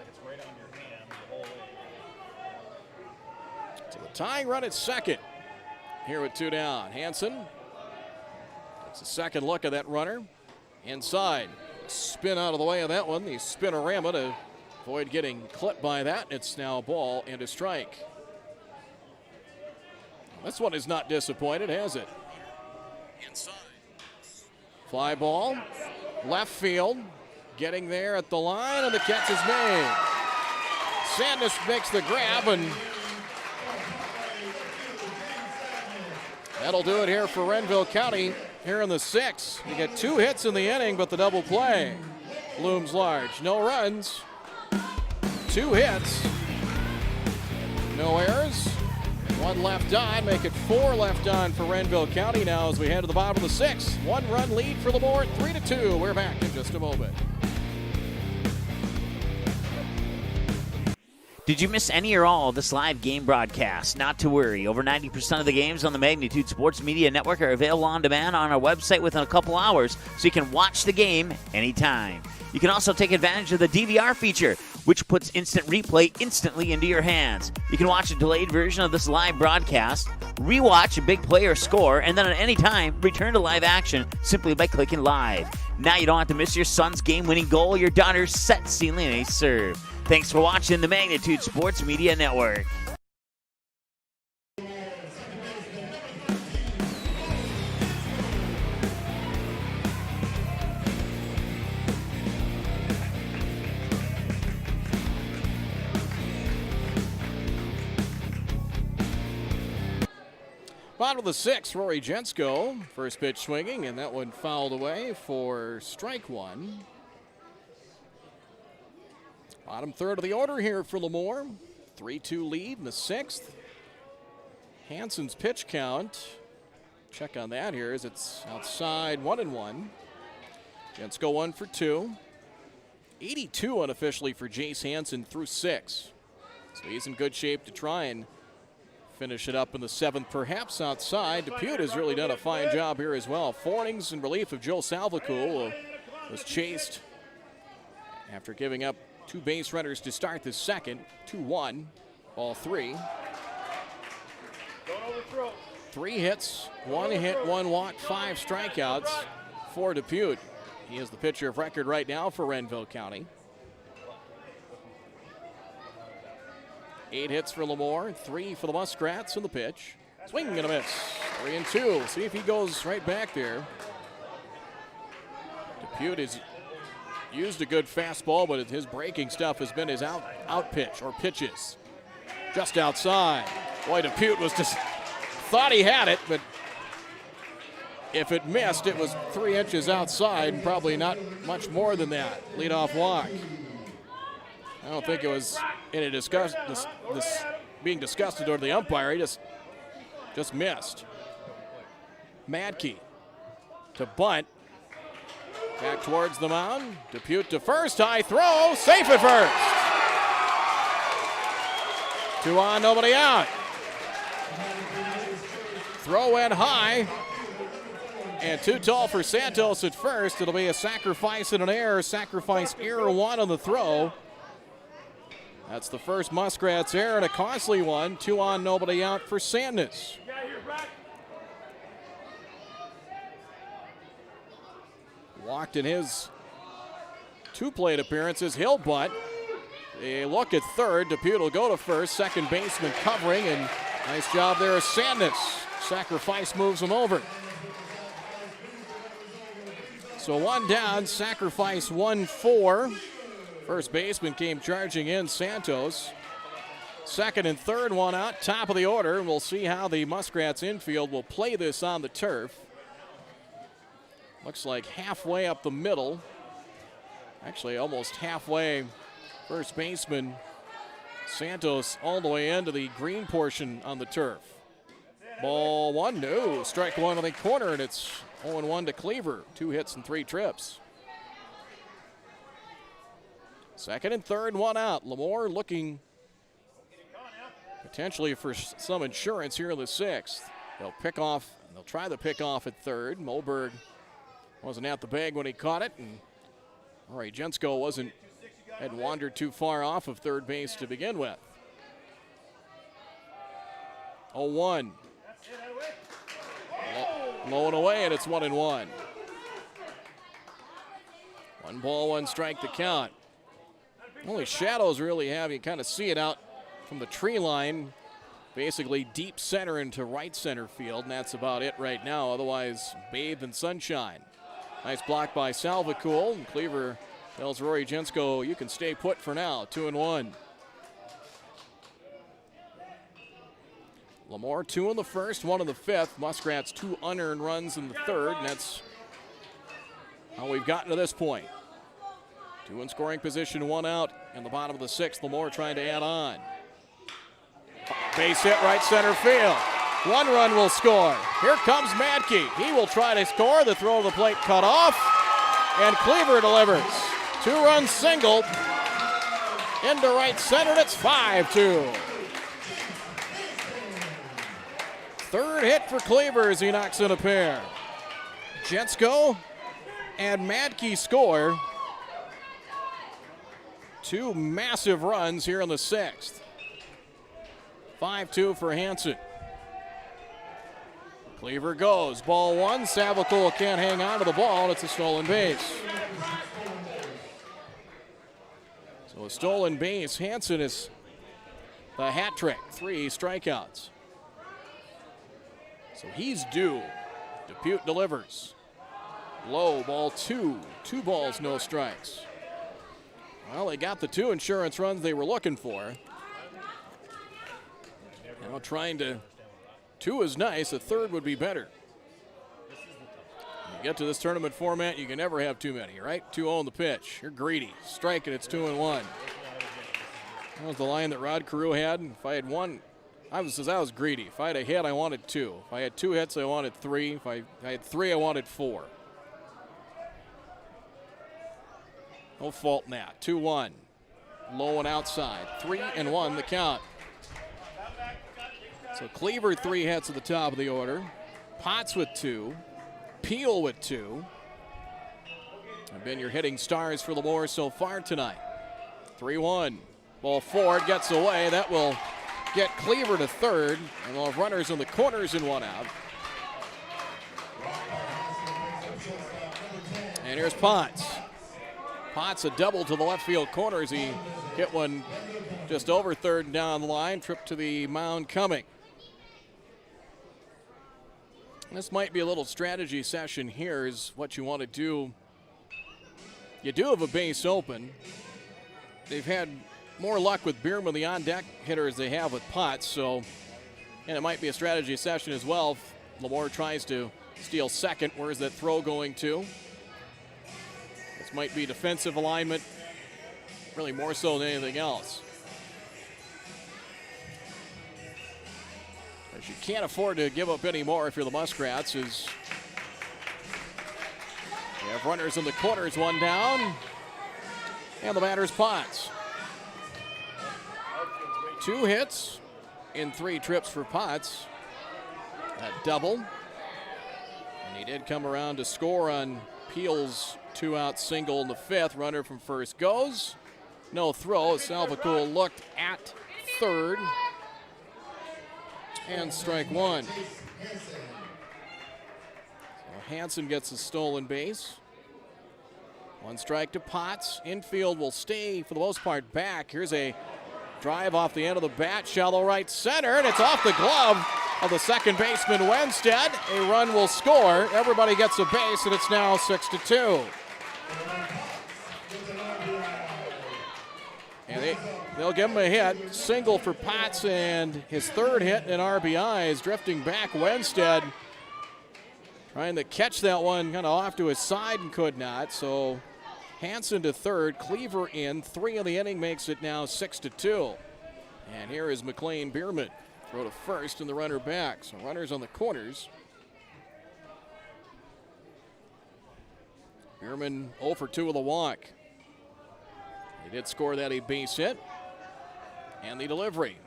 So the tying run at second here with 2 down. Hansen takes a second look at that runner. Inside. Spin out of the way of that one. The spinorama to avoid getting clipped by that. It's now a ball and a strike. This one is not disappointed, has it? Inside. Fly ball, left field, getting there at the line, and the catch is made. Sandus makes the grab, and that'll do it here for Renville County here in the 6th. You get 2 hits in the inning, but the double play looms large. No runs, 2 hits, no errors. 1 left on, make it 4 left on for Renville County now as we head to the bottom of the 6th. 1-run lead for LaMoure, 3-2. We're back in just a moment. Did you miss any or all of this live game broadcast? Not to worry. Over 90% of the games on the Magnitude Sports Media Network are available on demand on our website within a couple hours, so you can watch the game anytime. You can also take advantage of the DVR feature, which puts instant replay instantly into your hands. You can watch a delayed version of this live broadcast, rewatch a big play or score, and then at any time, return to live action simply by clicking live. Now you don't have to miss your son's game-winning goal or your daughter's set stealing ace serve. Thanks for watching the Magnitude Sports Media Network. Bottom of the 6th, Rory Jensko, first pitch swinging, and that one fouled away for strike 1. Bottom third of the order here for LaMoure. 3-2 lead in the 6th. Hansen's pitch count, check on that here, as it's outside 1-1. Jensko 1 for 2. 82 unofficially for Jace Hansen through 6. So he's in good shape to try and finish it up in the 7th, perhaps outside. Depute has really done a fine job here as well. 4 innings in relief of Joe Salvacool, was chased after giving up 2 base runners to start the 2nd. 2-1, ball 3. 3 hits, 1 hit, 1 walk, 5 strikeouts for Depute. He is the pitcher of record right now for Renville County. 8 hits for LaMoure, 3 for the Muskrats in the pitch. Swing and a miss. 3-2. See if he goes right back there. Depute has used a good fastball, but his breaking stuff has been his out pitch or pitches. Just outside. Boy, Depute was just thought he had it, but if it missed, it was 3 inches outside and probably not much more than that. Leadoff walk. I don't think it was any being disgusted over the umpire. He just missed. Madke to bunt. Back towards the mound. Depute to first. High throw. Safe at first. 2 on, nobody out. Throw in high. And too tall for Santos at first. It'll be a sacrifice and an error. Sacrifice error 1 on the throw. That's the first Muskrats error and a costly one. 2 on, nobody out for Sandus. Walked in his 2 plate appearances. He'll bunt. A look at third. Depute will go to first. Second baseman covering, and nice job there of Sandus. Sacrifice moves him over. So 1 down, sacrifice 1-4. First baseman came charging in, Santos. Second and third, 1 out, top of the order. And we'll see how the Muskrats infield will play this on the turf. Looks like halfway up the middle. Actually, almost halfway. First baseman Santos all the way into the green portion on the turf. Ball one, no. Strike one on the corner, and it's 0-1 to Cleaver. 2 hits and 3 trips. Second and third, 1 out. LaMoure looking potentially for some insurance here in the 6th. They'll try the pick off at third. Moberg wasn't at the bag when he caught it, and Rory Jensko had wandered too far off of third base to begin with. 0-1. Low and away, and it's 1-1. 1 ball, 1 strike to count. Only shadows really have, you kind of see it out from the tree line, basically deep center into right center field, and that's about it right now. Otherwise, bathed in sunshine. Nice block by Salvacool, and Cleaver tells Rory Jensko, you can stay put for now. 2-1. LaMoure 2 in the first, 1 in the 5th. Muskrats 2 unearned runs in the 3rd, and that's how we've gotten to this point. 2 in scoring position, 1 out in the bottom of the 6th. LaMoure trying to add on. Base hit right center field. 1 run will score. Here comes Madke. He will try to score. The throw to the plate cut off, and Cleaver delivers. 2-run single into right center, and it's 5-2. Third hit for Cleaver as he knocks in a pair. Jensko and Madke score. 2 massive runs here in the 6th. 5-2 for Hansen. Cleaver goes. Ball 1. Salvacool can't hang on to the ball, and it's a stolen base. So a stolen base. Hansen is the hat trick. 3 strikeouts. So he's due. Depute delivers. Low, ball 2. 2 balls, no strikes. Well, they got the 2 insurance runs they were looking for. Now trying to, 2 is nice, a 3rd would be better. You get to this tournament format, you can never have too many, right? 2-0 on the pitch. You're greedy. Strike it, it's 2-1. That was the line that Rod Carew had. If I had 1, I was greedy. If I had a hit, I wanted 2. If I had 2 hits, I wanted 3. If I had 3, I wanted 4. No fault in that. 2-1. Low and outside. 3-1 the count. So Cleaver 3 hits at the top of the order. Potts with 2. Peel with 2. Have been your hitting stars for LaMoure so far tonight. 3-1. Ball 4 gets away. That will get Cleaver to third. And we'll have runners in the corners and 1 out. And here's Potts. Potts a double to the left field corner as he hit one just over third and down the line. Trip to the mound coming. This might be a little strategy session here is what you want to do. You do have a base open. They've had more luck with Bierman, the on-deck hitter, as they have with Potts. So, and it might be a strategy session as well. If LaMoure tries to steal second, where's that throw going to? This might be defensive alignment, really more so than anything else. As you can't afford to give up any more if you're the Muskrats, as you have runners in the corners, 1 down, and the batter's Potts. 2 hits in 3 trips for Potts. That double. And he did come around to score on Peel's 2-out single in the 5th. Runner from first goes. No throw. Salvacool looked at third. And strike 1. So Hansen gets a stolen base. 1 strike to Potts. Infield will stay, for the most part, back. Here's a drive off the end of the bat, shallow right center, and it's off the glove of the second baseman Wenstead. A run will score. Everybody gets a base, and it's now 6-2. And they'll give him a hit. Single for Potts, and his 3rd hit in RBI is drifting back. Wenstead Trying to catch that one kind of off to his side and could not. So Hansen to third, Cleaver in. 3 in the inning makes it now 6-2. And here is McLean Bierman. Throw to first and the runner back. So runners on the corners. Bierman 0 for 2 with a walk. He did score that a base hit. And the delivery.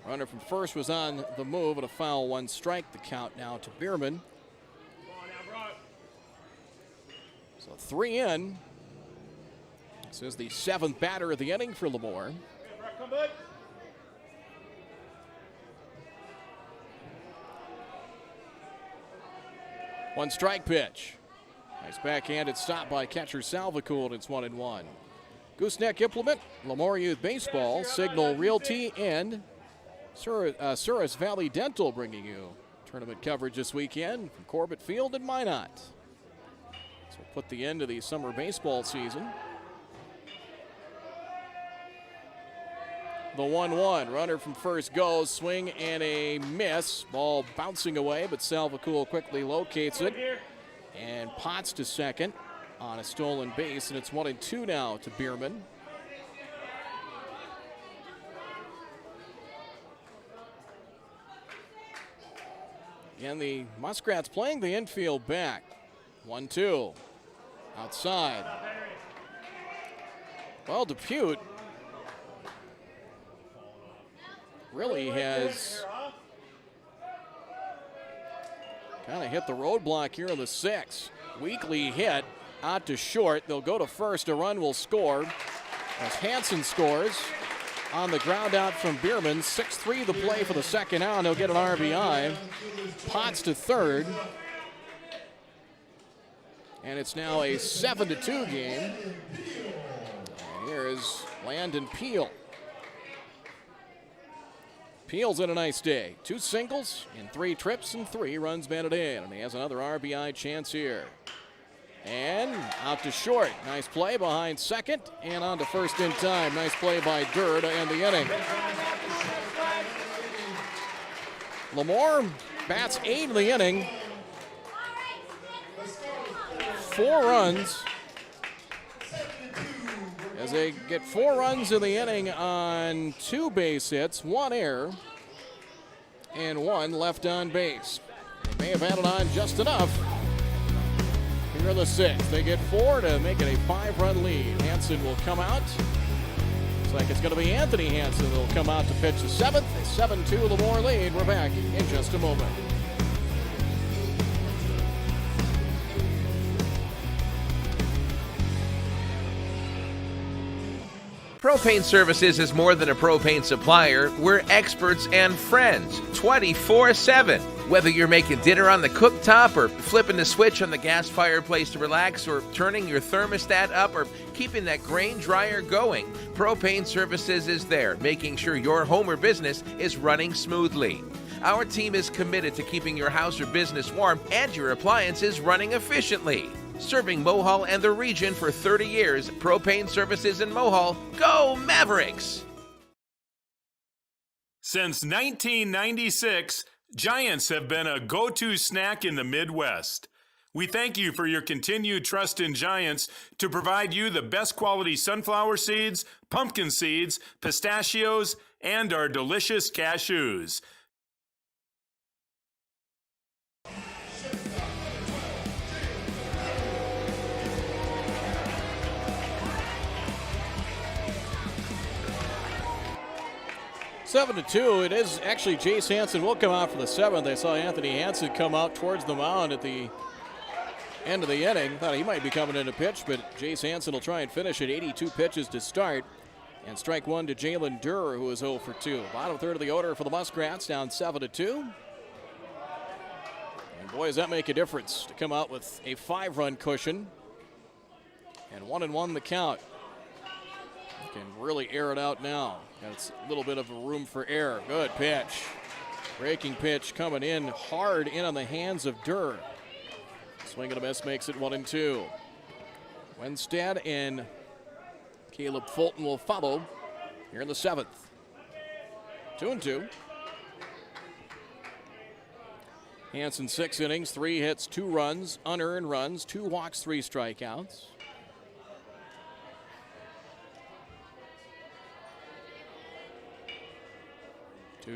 Runner from first was on the move and a foul, 1 strike. The count now to Bierman. So 3 in. This is the 7th batter of the inning for LaMoure. One strike pitch. Nice backhanded stop by catcher Salvacool, and it's 1-1. Gooseneck Implement, LaMoure Youth Baseball, Signal Realty, and Souris Valley Dental bringing you tournament coverage this weekend from Corbett Field and Minot. So we'll put the end of the summer baseball season. The 1-1, runner from first goes, swing and a miss. Ball bouncing away, but Salvacool quickly locates it. And Potts to second on a stolen base, and it's 1-2 now to Bierman. And the Muskrats playing the infield back. 1-2. Outside. Well, Depute really has kind of hit the roadblock here in the 6th. Weakly hit out to short. They'll go to first. A run will score as Hansen scores on the ground out from Bierman. 6-3 the play for the second out. He'll get an RBI. Potts to third. And it's now a 7-2 game. And here is Landon Peel. Peel's in a nice day. 2 singles in 3 trips and 3 runs batted in. And he has another RBI chance here. And out to short. Nice play behind second and on to first in time. Nice play by Durr to end the inning. LaMoure bats 8 in the inning. 4 runs. As they get 4 runs in the inning on 2 base hits, 1 error, and 1 left on base. They may have added on just enough. Here are the 6th. They get 4 to make it a 5-run lead. Hansen will come out. Looks like it's going to be Anthony Hansen that will come out to pitch the 7th. A 7-2 LaMoure lead. We're back in just a moment. Propane Services is more than a propane supplier. We're experts and friends 24/7. Whether you're making dinner on the cooktop or flipping the switch on the gas fireplace to relax or turning your thermostat up or keeping that grain dryer going, Propane Services is there, making sure your home or business is running smoothly. Our team is committed to keeping your house or business warm and your appliances running efficiently. Serving Mohall and the region for 30 years, Propane Services in Mohall. Go Mavericks! Since 1996, Giants have been a go-to snack in the Midwest. We thank you for your continued trust in Giants to provide you the best quality sunflower seeds, pumpkin seeds, pistachios, and our delicious cashews. Seven to 2. It is actually Jace Hansen will come out for the 7th. I saw Anthony Hansen come out towards the mound at the end of the inning. Thought he might be coming in to pitch, but Jace Hansen will try and finish at 82 pitches to start. And strike 1 to Jalen Durr, who is 0 for 2. Bottom third of the order for the Muskrats, down 7-2. And boy, does that make a difference to come out with a 5-run cushion. And 1-1 the count. Can really air it out now. Got a little bit of a room for error. Good pitch. Breaking pitch coming in hard in on the hands of Durr. Swing and a miss makes it 1-2. Wenstad and Caleb Fulton will follow here in the 7th. 2-2. Hansen 6 innings, 3 hits, 2 runs, unearned runs, 2 walks, 3 strikeouts.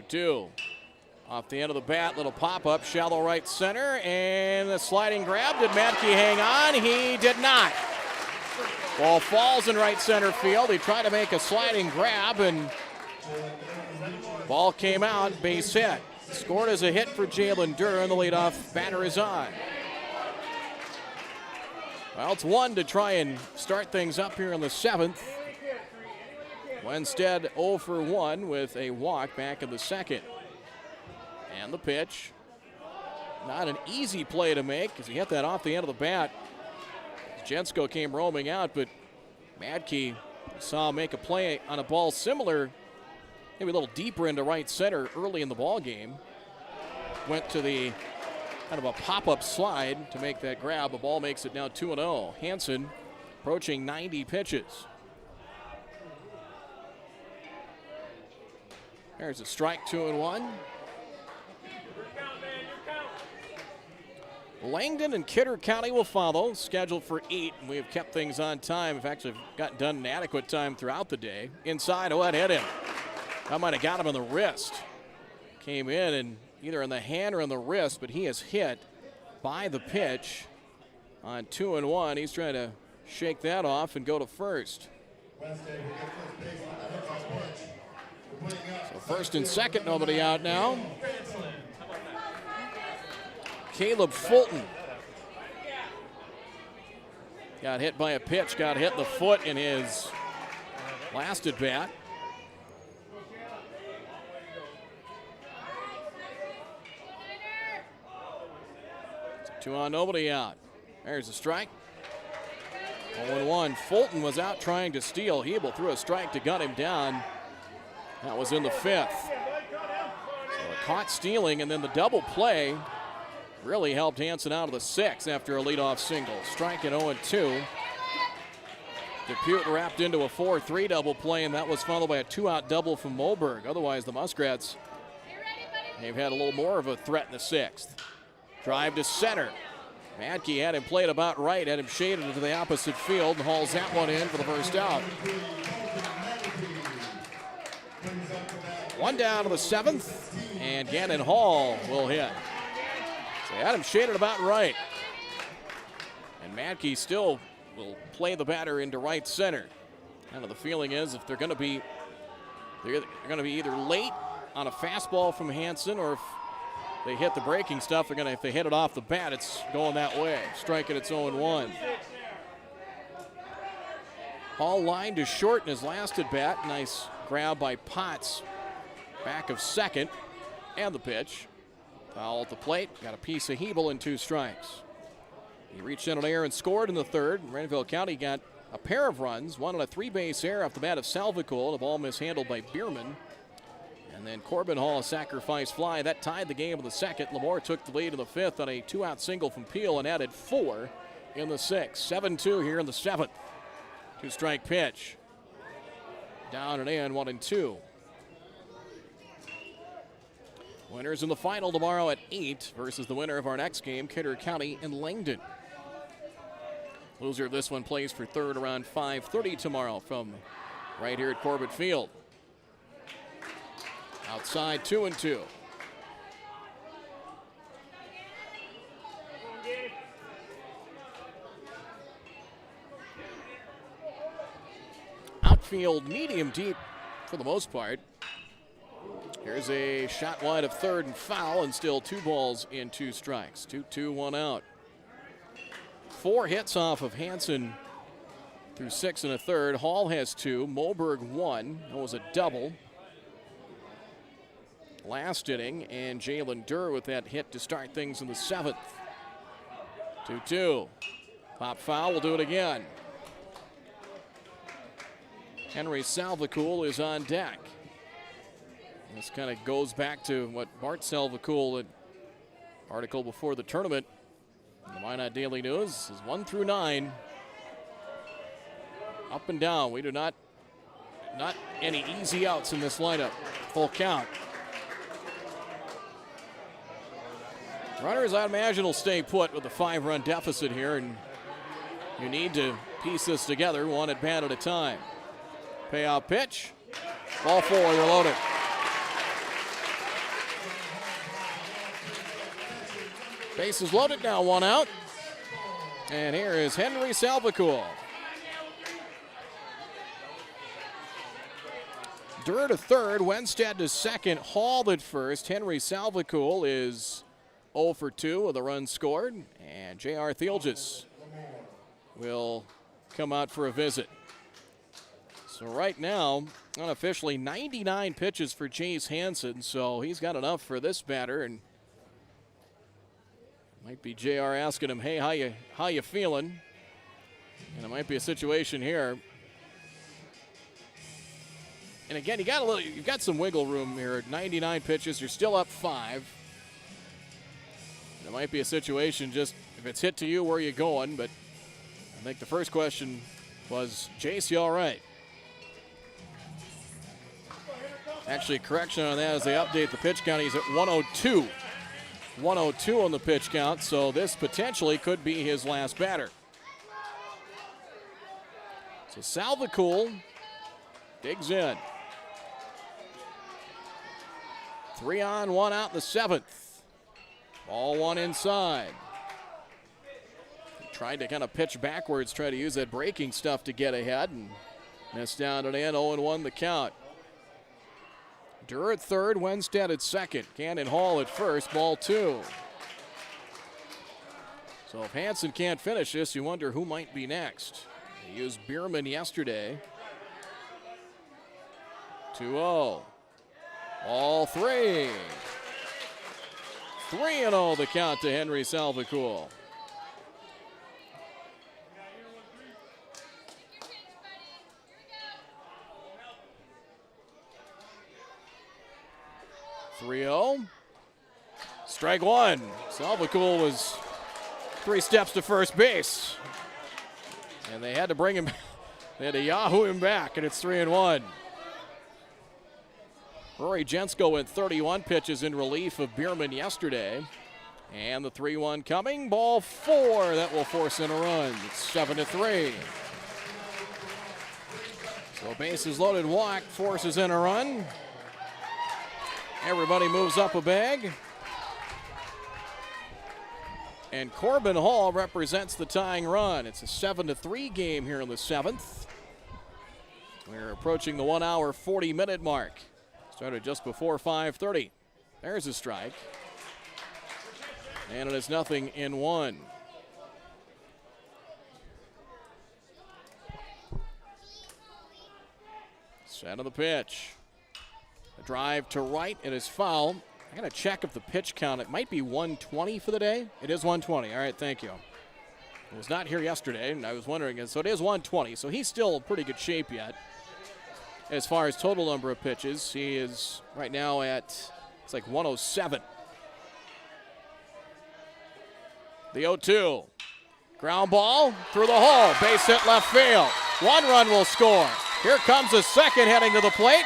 Two. Off the end of the bat, little pop-up, shallow right center, and the sliding grab. Did Matke hang on? He did not. Ball falls in right center field. He tried to make a sliding grab, and ball came out, base hit. Scored as a hit for Jalen Durr, and the leadoff batter is on. Well, it's 1 to try and start things up here in the 7th. Winstead 0 for 1 with a walk back in the 2nd. And the pitch. Not an easy play to make because he hit that off the end of the bat. Jensko came roaming out, but Matke saw him make a play on a ball similar, maybe a little deeper into right center early in the ball game. Went to the kind of a pop-up slide to make that grab. The ball makes it now 2-0. Hansen approaching 90 pitches. There's a strike, 2-1. Langdon and Kidder County will follow, scheduled for 8. And we have kept things on time. We've actually gotten done in adequate time throughout the day. Inside, that hit him. That might have got him in the wrist. Came in and either in the hand or in the wrist, but he is hit by the pitch on 2-1. He's trying to shake that off and go to first. So first and second, nobody out now. Caleb Fulton got hit by a pitch, got hit in the foot in his last at bat. So 2 on, nobody out. There's a strike. 0-1. Fulton was out trying to steal. Hebel threw a strike to gut him down. That was in the 5th. So a caught stealing, and then the double play really helped Hansen out of the 6th after a leadoff single. Strike at 0-2. Depute wrapped into a 4-3 double play, and that was followed by a 2-out double from Moberg. Otherwise, the Muskrats, they've had a little more of a threat in the 6th. Drive to center. Matke had him played about right, had him shaded into the opposite field, and hauls that one in for the first out. 1 down to the 7th, and Gannon Hall will hit. So they had him shaded about right. And Matke still will play the batter into right center. Kind of the feeling is if they're going to be either late on a fastball from Hansen, or if they hit the breaking stuff, if they hit it off the bat, it's going that way. Strike it, it's 0-1. Hall lined to short in his last at bat. Nice grab by Potts. Back of second, and the pitch. Foul at the plate. Got a piece of Hebel and 2 strikes. He reached in on air and scored in the 3rd. Renville County got a pair of runs, one on a 3-base error off the bat of Salvacool. The ball mishandled by Bierman. And then Corbin Hall, a sacrifice fly. That tied the game in the 2nd. LaMoure took the lead in the 5th on a 2-out single from Peel and added 4 in the 6th. 7-2 here in the 7th. 2-strike pitch. Down and in, 1-2. Winners in the final tomorrow at 8 versus the winner of our next game, Kidder County and Langdon. Loser of this one plays for 3rd around 5:30 tomorrow from right here at Corbett Field. Outside, 2-2. Outfield medium deep for the most part. Here's a shot wide of 3rd and foul, and still 2 balls and 2 strikes. 2-2, 1 out. 4 hits off of Hansen through 6 1/3. Hall has 2. Moberg 1. That was a double last inning, and Jalen Durr with that hit to start things in the 7th. 2-2. Pop foul, will do it again. Henry Salvacool is on deck. This kind of goes back to what Bart Salvacool, an article before the tournament in the Minot Daily News, is 1 through 9. Up and down. We do not any easy outs in this lineup. Full count. Runners, I'd imagine, will stay put with a 5-run deficit here, and you need to piece this together one at bat at a time. Payout pitch. Ball 4, they're loaded. Bases loaded now, 1 out. And here is Henry Salvacool. Durr to third, Wenstead to second, Hall at first. Henry Salvacool is 0 for 2 with a run scored. And J.R. Thielges will come out for a visit. So right now, unofficially, 99 pitches for Jace Hansen. So he's got enough for this batter. And might be JR asking him, hey, how you feeling? And it might be a situation here. And again, you've got some wiggle room here. 99 pitches, you're still up 5. And it might be a situation just, if it's hit to you, where are you going? But I think the first question was, Jace, you all right? Actually, correction on that as they update the pitch count. He's at 102. 102 on the pitch count, so this potentially could be his last batter. So Salvacool digs in. 3 on, 1 out in the 7th. Ball 1 inside. He tried to kind of pitch backwards, try to use that breaking stuff to get ahead, and missed down and in. 0-1 the count. Durr at third, Wenstead at second. Cannon Hall at first, ball 2. So if Hansen can't finish this, you wonder who might be next. They used Bierman yesterday. 2-0. All 3. 3-0 the count to Henry Salvacool. Strike 1. Salvacool was 3 steps to first base. And they had to bring him, they had to Yahoo him back, and it's 3-1. Rory Jensko went 31 pitches in relief of Bierman yesterday. And the 3-1 coming. Ball 4, that will force in a run. It's 7-3. So bases loaded walk forces in a run. Everybody moves up a bag. And Corbin Hall represents the tying run. It's a 7-3 game here in the 7th. We're approaching the 1 hour, 40-minute mark. Started just before 5:30. There's a strike. And it is 0-1. Set of the pitch. A drive to right, it is foul. I gotta check if the pitch count, it might be 120 for the day. It is 120, all right, thank you. I was not here yesterday, and I was wondering, so it is 120, so he's still in pretty good shape yet. As far as total number of pitches, he is right now at, it's like 107. The 0-2. Ground ball through the hole, base hit left field. 1 run will score. Here comes the second heading to the plate.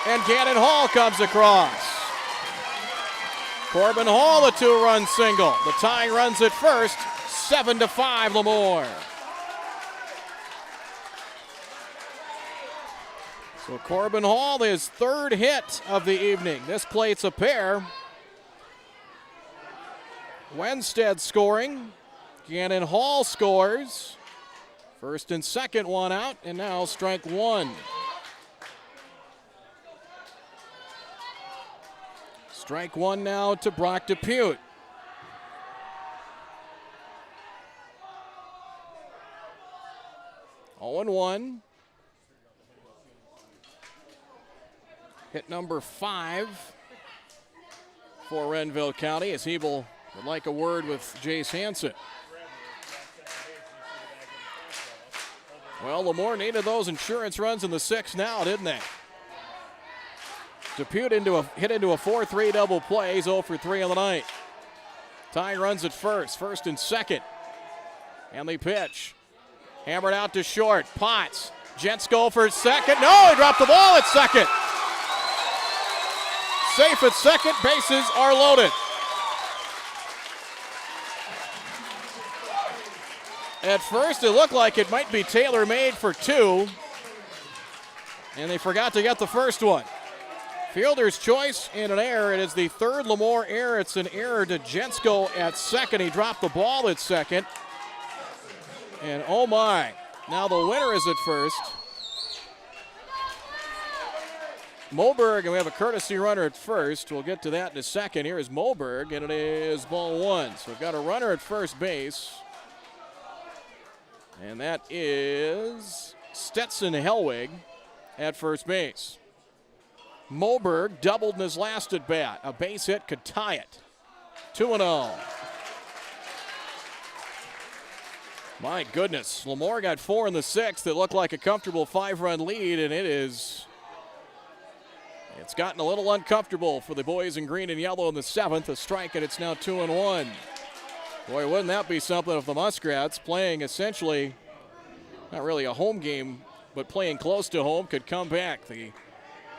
And Cannon Hall comes across. Corbin Hall, a 2-run single. The tying runs at first, 7-5 LaMoure. So Corbin Hall, his 3rd hit of the evening. This plate's a pair. Wenstead scoring. Cannon Hall scores. First and second, 1 out, and now strike 1. Strike 1 now to Brock Depute. Oh and 1. Hit number 5 for Renville County, as Hebel would like a word with Jace Hansen. Well, LaMoure needed those insurance runs in the 6th now, didn't they? Depute hit into a 4-3 double play. He's 0 for 3 on the night. Tying runs at first and second. And the pitch. Hammered out to short. Potts. Jensko for second. No, he dropped the ball at second. Safe at second. Bases are loaded. At first, it looked like it might be tailor-made for two, and they forgot to get the first one. Fielder's choice and an error. It is the third LaMoure error. It's an error to Jensko at second. He dropped the ball at second. And oh my, now the winner is at first. Moberg, and we have a courtesy runner at first. We'll get to that in a second. Here is Moberg, and it is ball one. So we've got a runner at first base. And that is Stetson Hellwig at first base. Moberg doubled in his last at bat. A base hit could tie it. 2-0. My goodness, LaMoure got 4 in the 6th. It looked like a comfortable 5-run lead, and it's gotten a little uncomfortable for the boys in green and yellow in the 7th. A strike, and it's now 2-1. Boy, wouldn't that be something if the Muskrats, playing essentially not really a home game, but playing close to home, could come back. They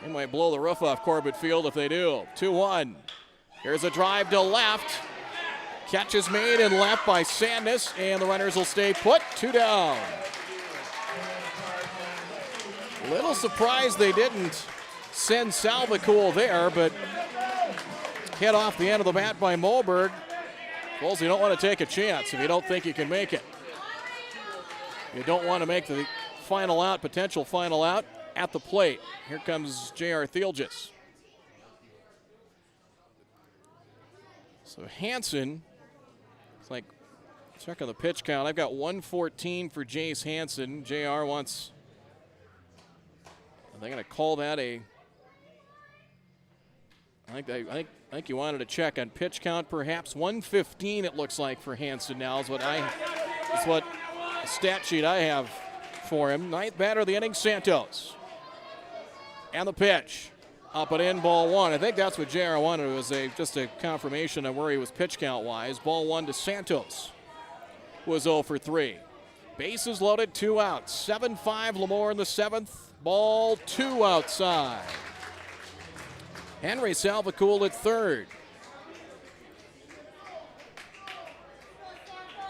might blow the roof off Corbett Field if they do. 2-1. Here's a drive to left. Catch is made and left by Sandus, and the runners will stay put. 2 down. Little surprised they didn't send Salvacool there, but hit off the end of the bat by Moberg. Well, you don't want to take a chance if you don't think you can make it. You don't want to make the final out, potential final out, at the plate. Here comes J.R. Thielges. So Hansen, it's like, check on the pitch count. I've got 114 for Jace Hansen. J.R. wants, are they going to call that a, I think you wanted to check on pitch count perhaps. 115 it looks like for Hansen now is what stat sheet I have for him. 9th batter of the inning, Santos. And the pitch. Up and in, ball one. I think that's what JR wanted. It was just a confirmation of where he was pitch count wise. Ball one to Santos. Was 0 for 3. Bases loaded, 2 outs. 7-5 LaMoure in the 7th. Ball 2 outside. Henry Salvacool at third.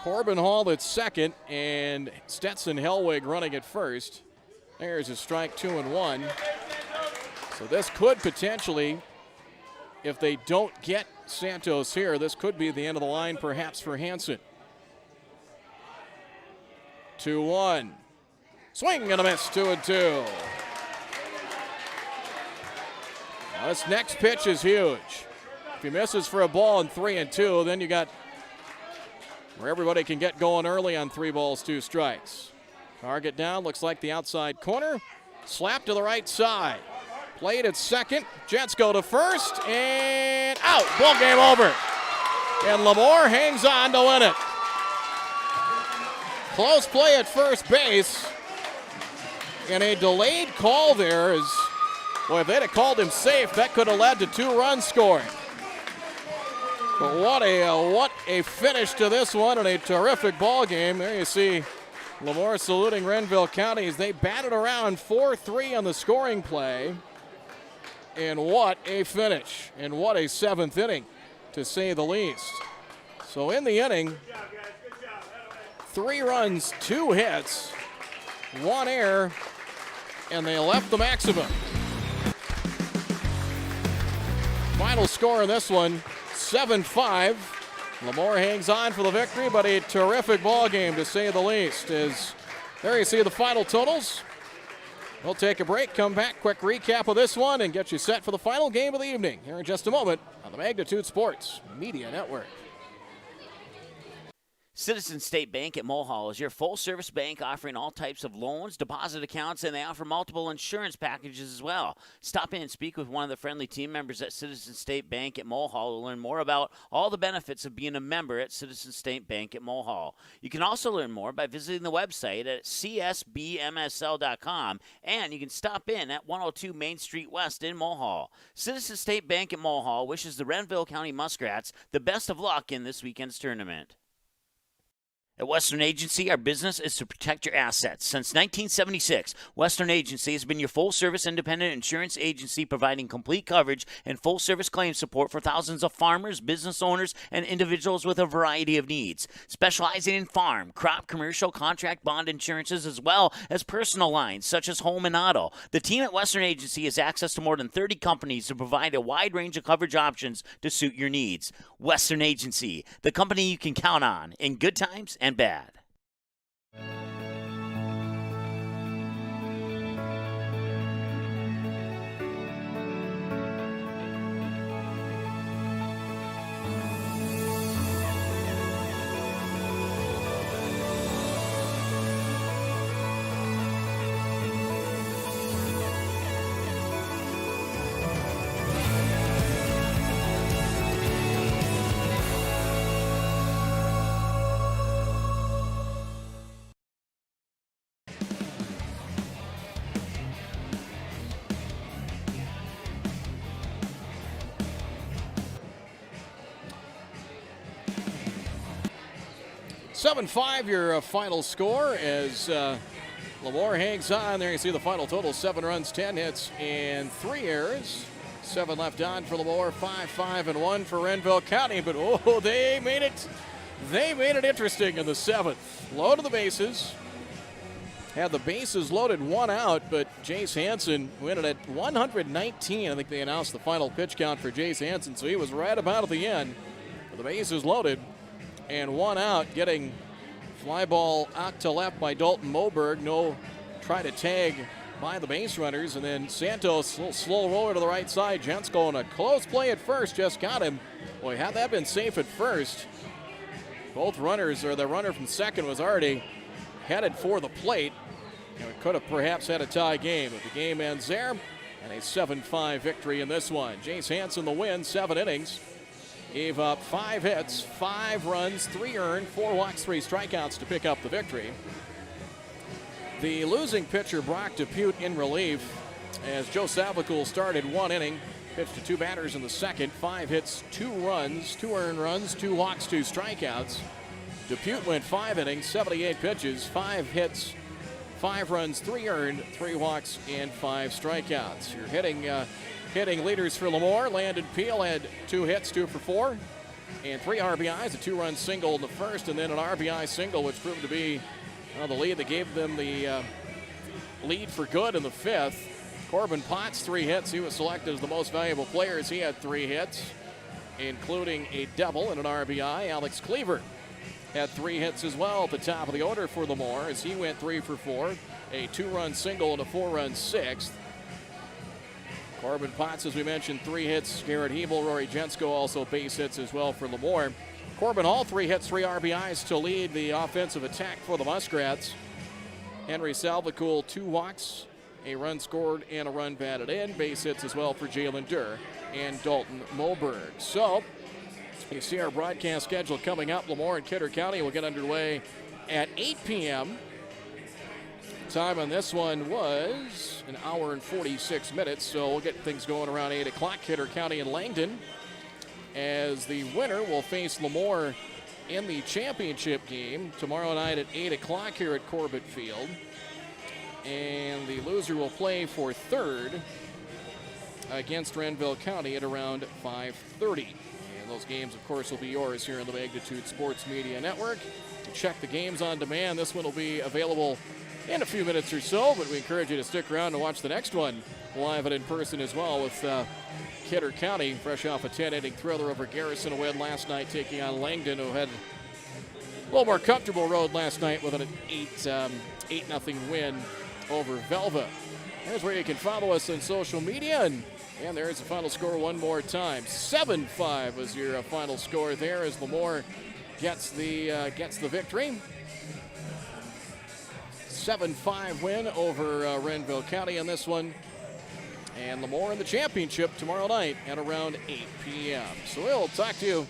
Corbin Hall at second, and Stetson Hellwig running at first. There's a strike, 2-1. So this could potentially, if they don't get Santos here, this could be the end of the line perhaps for Hansen. 2-1. Swing and a miss, 2-2. Now this next pitch is huge. If he misses for a ball and 3-2, then you got where everybody can get going early on 3 balls, 2 strikes. Target down, looks like the outside corner. Slap to the right side. Played at second. Jets go to first and out. Ball game over. And LaMoure hangs on to win it. Close play at first base. And a delayed call there is, boy, if they'd have called him safe, that could have led to 2 runs scoring. But what a finish to this one and a terrific ball game. There you see LaMoure saluting Renville County as they batted around 4-3 on the scoring play. And what a finish, and what a 7th inning, to say the least. So in the inning, 3 runs, 2 hits, 1 error, and they left the maximum. Final score in this one, 7-5. LaMoure hangs on for the victory, but a terrific ball game, to say the least. As there you see the final totals. We'll take a break, come back, quick recap of this one, and get you set for the final game of the evening here in just a moment on the Magnitude Sports Media Network. Citizen State Bank at Mulhall is your full-service bank offering all types of loans, deposit accounts, and they offer multiple insurance packages as well. Stop in and speak with one of the friendly team members at Citizen State Bank at Mulhall to learn more about all the benefits of being a member at Citizen State Bank at Mulhall. You can also learn more by visiting the website at csbmsl.com, and you can stop in at 102 Main Street West in Mulhall. Citizen State Bank at Mulhall wishes the Renville County Muskrats the best of luck in this weekend's tournament. At Western Agency, our business is to protect your assets. Since 1976, Western Agency has been your full-service independent insurance agency providing complete coverage and full-service claim support for thousands of farmers, business owners, and individuals with a variety of needs. Specializing in farm, crop, commercial, contract, bond insurances, as well as personal lines such as home and auto. The team at Western Agency has access to more than 30 companies to provide a wide range of coverage options to suit your needs. Western Agency, the company you can count on in good times and bad. (7-5) your final score as LaMoure hangs on. There you see the final total: 7 runs, 10 hits, and 3 errors. 7 left on for LaMoure, 5-5-1 for Renville County. But oh, they made it interesting in the 7th. Low to the bases. Had the bases loaded, 1 out, but Jace Hansen went it at 119. I think they announced the final pitch count for Jace Hansen, so he was right about at the end. With the bases loaded and 1 out, getting fly ball out to left by Dalton Moberg. No try to tag by the base runners, and then Santos, a little slow roller to the right side. Jensko in a close play at first, just got him. Boy, had that been safe at first, both runners, or the runner from second was already headed for the plate. And we could have perhaps had a tie game, but the game ends there, and a 7-5 victory in this one. Jace Hansen the win, 7 innings. Gave up 5 hits, 5 runs, 3 earned, 4 walks, 3 strikeouts to pick up the victory. The losing pitcher, Brock DePute, in relief as Joe Savlicool started 1 inning, pitched to 2 batters in the second, 5 hits, 2 runs, 2 earned runs, 2 walks, 2 strikeouts. DePute went 5 innings, 78 pitches, 5 hits, 5 runs, 3 earned, 3 walks, and 5 strikeouts. You're hitting leaders for LaMoure. Landon Peel had 2 hits, 2 for 4, and 3 RBIs, a 2-run single in the first, and then an RBI single, which proved to be the lead that gave them the lead for good in the 5th. Corbin Potts, 3 hits. He was selected as the most valuable player as he had 3 hits, including a double and an RBI. Alex Cleaver had 3 hits as well at the top of the order for LaMoure as he went 3 for 4, a 2-run single and a 4-run 6th. Corbin Potts, as we mentioned, 3 hits. Garrett Hebel, Rory Jensko also base hits as well for LaMoure. Corbin Hall, 3 hits, 3 RBIs to lead the offensive attack for the Muskrats. Henry Salvacool, 2 walks, a run scored, and a run batted in. Base hits as well for Jalen Durr and Dalton Moberg. So, you see our broadcast schedule coming up. LaMoure and Kidder County will get underway at 8 p.m. Time on this one was 1 hour and 46 minutes, so we'll get things going around 8 o'clock. Kidder County and Langdon, as the winner will face LaMoure in the championship game tomorrow night at 8 o'clock here at Corbett Field. And the loser will play for third against Renville County at around 5:30. And those games, of course, will be yours here on the Magnitude Sports Media Network. To check the games on demand, this one will be available in a few minutes or so, but we encourage you to stick around and watch the next one live and in person as well, with Kidder County fresh off a 10-inning thriller over Garrison, a win last night, taking on Langdon, who had a little more comfortable road last night with an 8-0 win over Velva. There's where you can follow us on social media, and there's the final score one more time. 7-5 was your final score there as LaMoure gets the victory. 7-5 win over Renville County on this one. And LaMoure in the championship tomorrow night at around 8 p.m. So we'll talk to you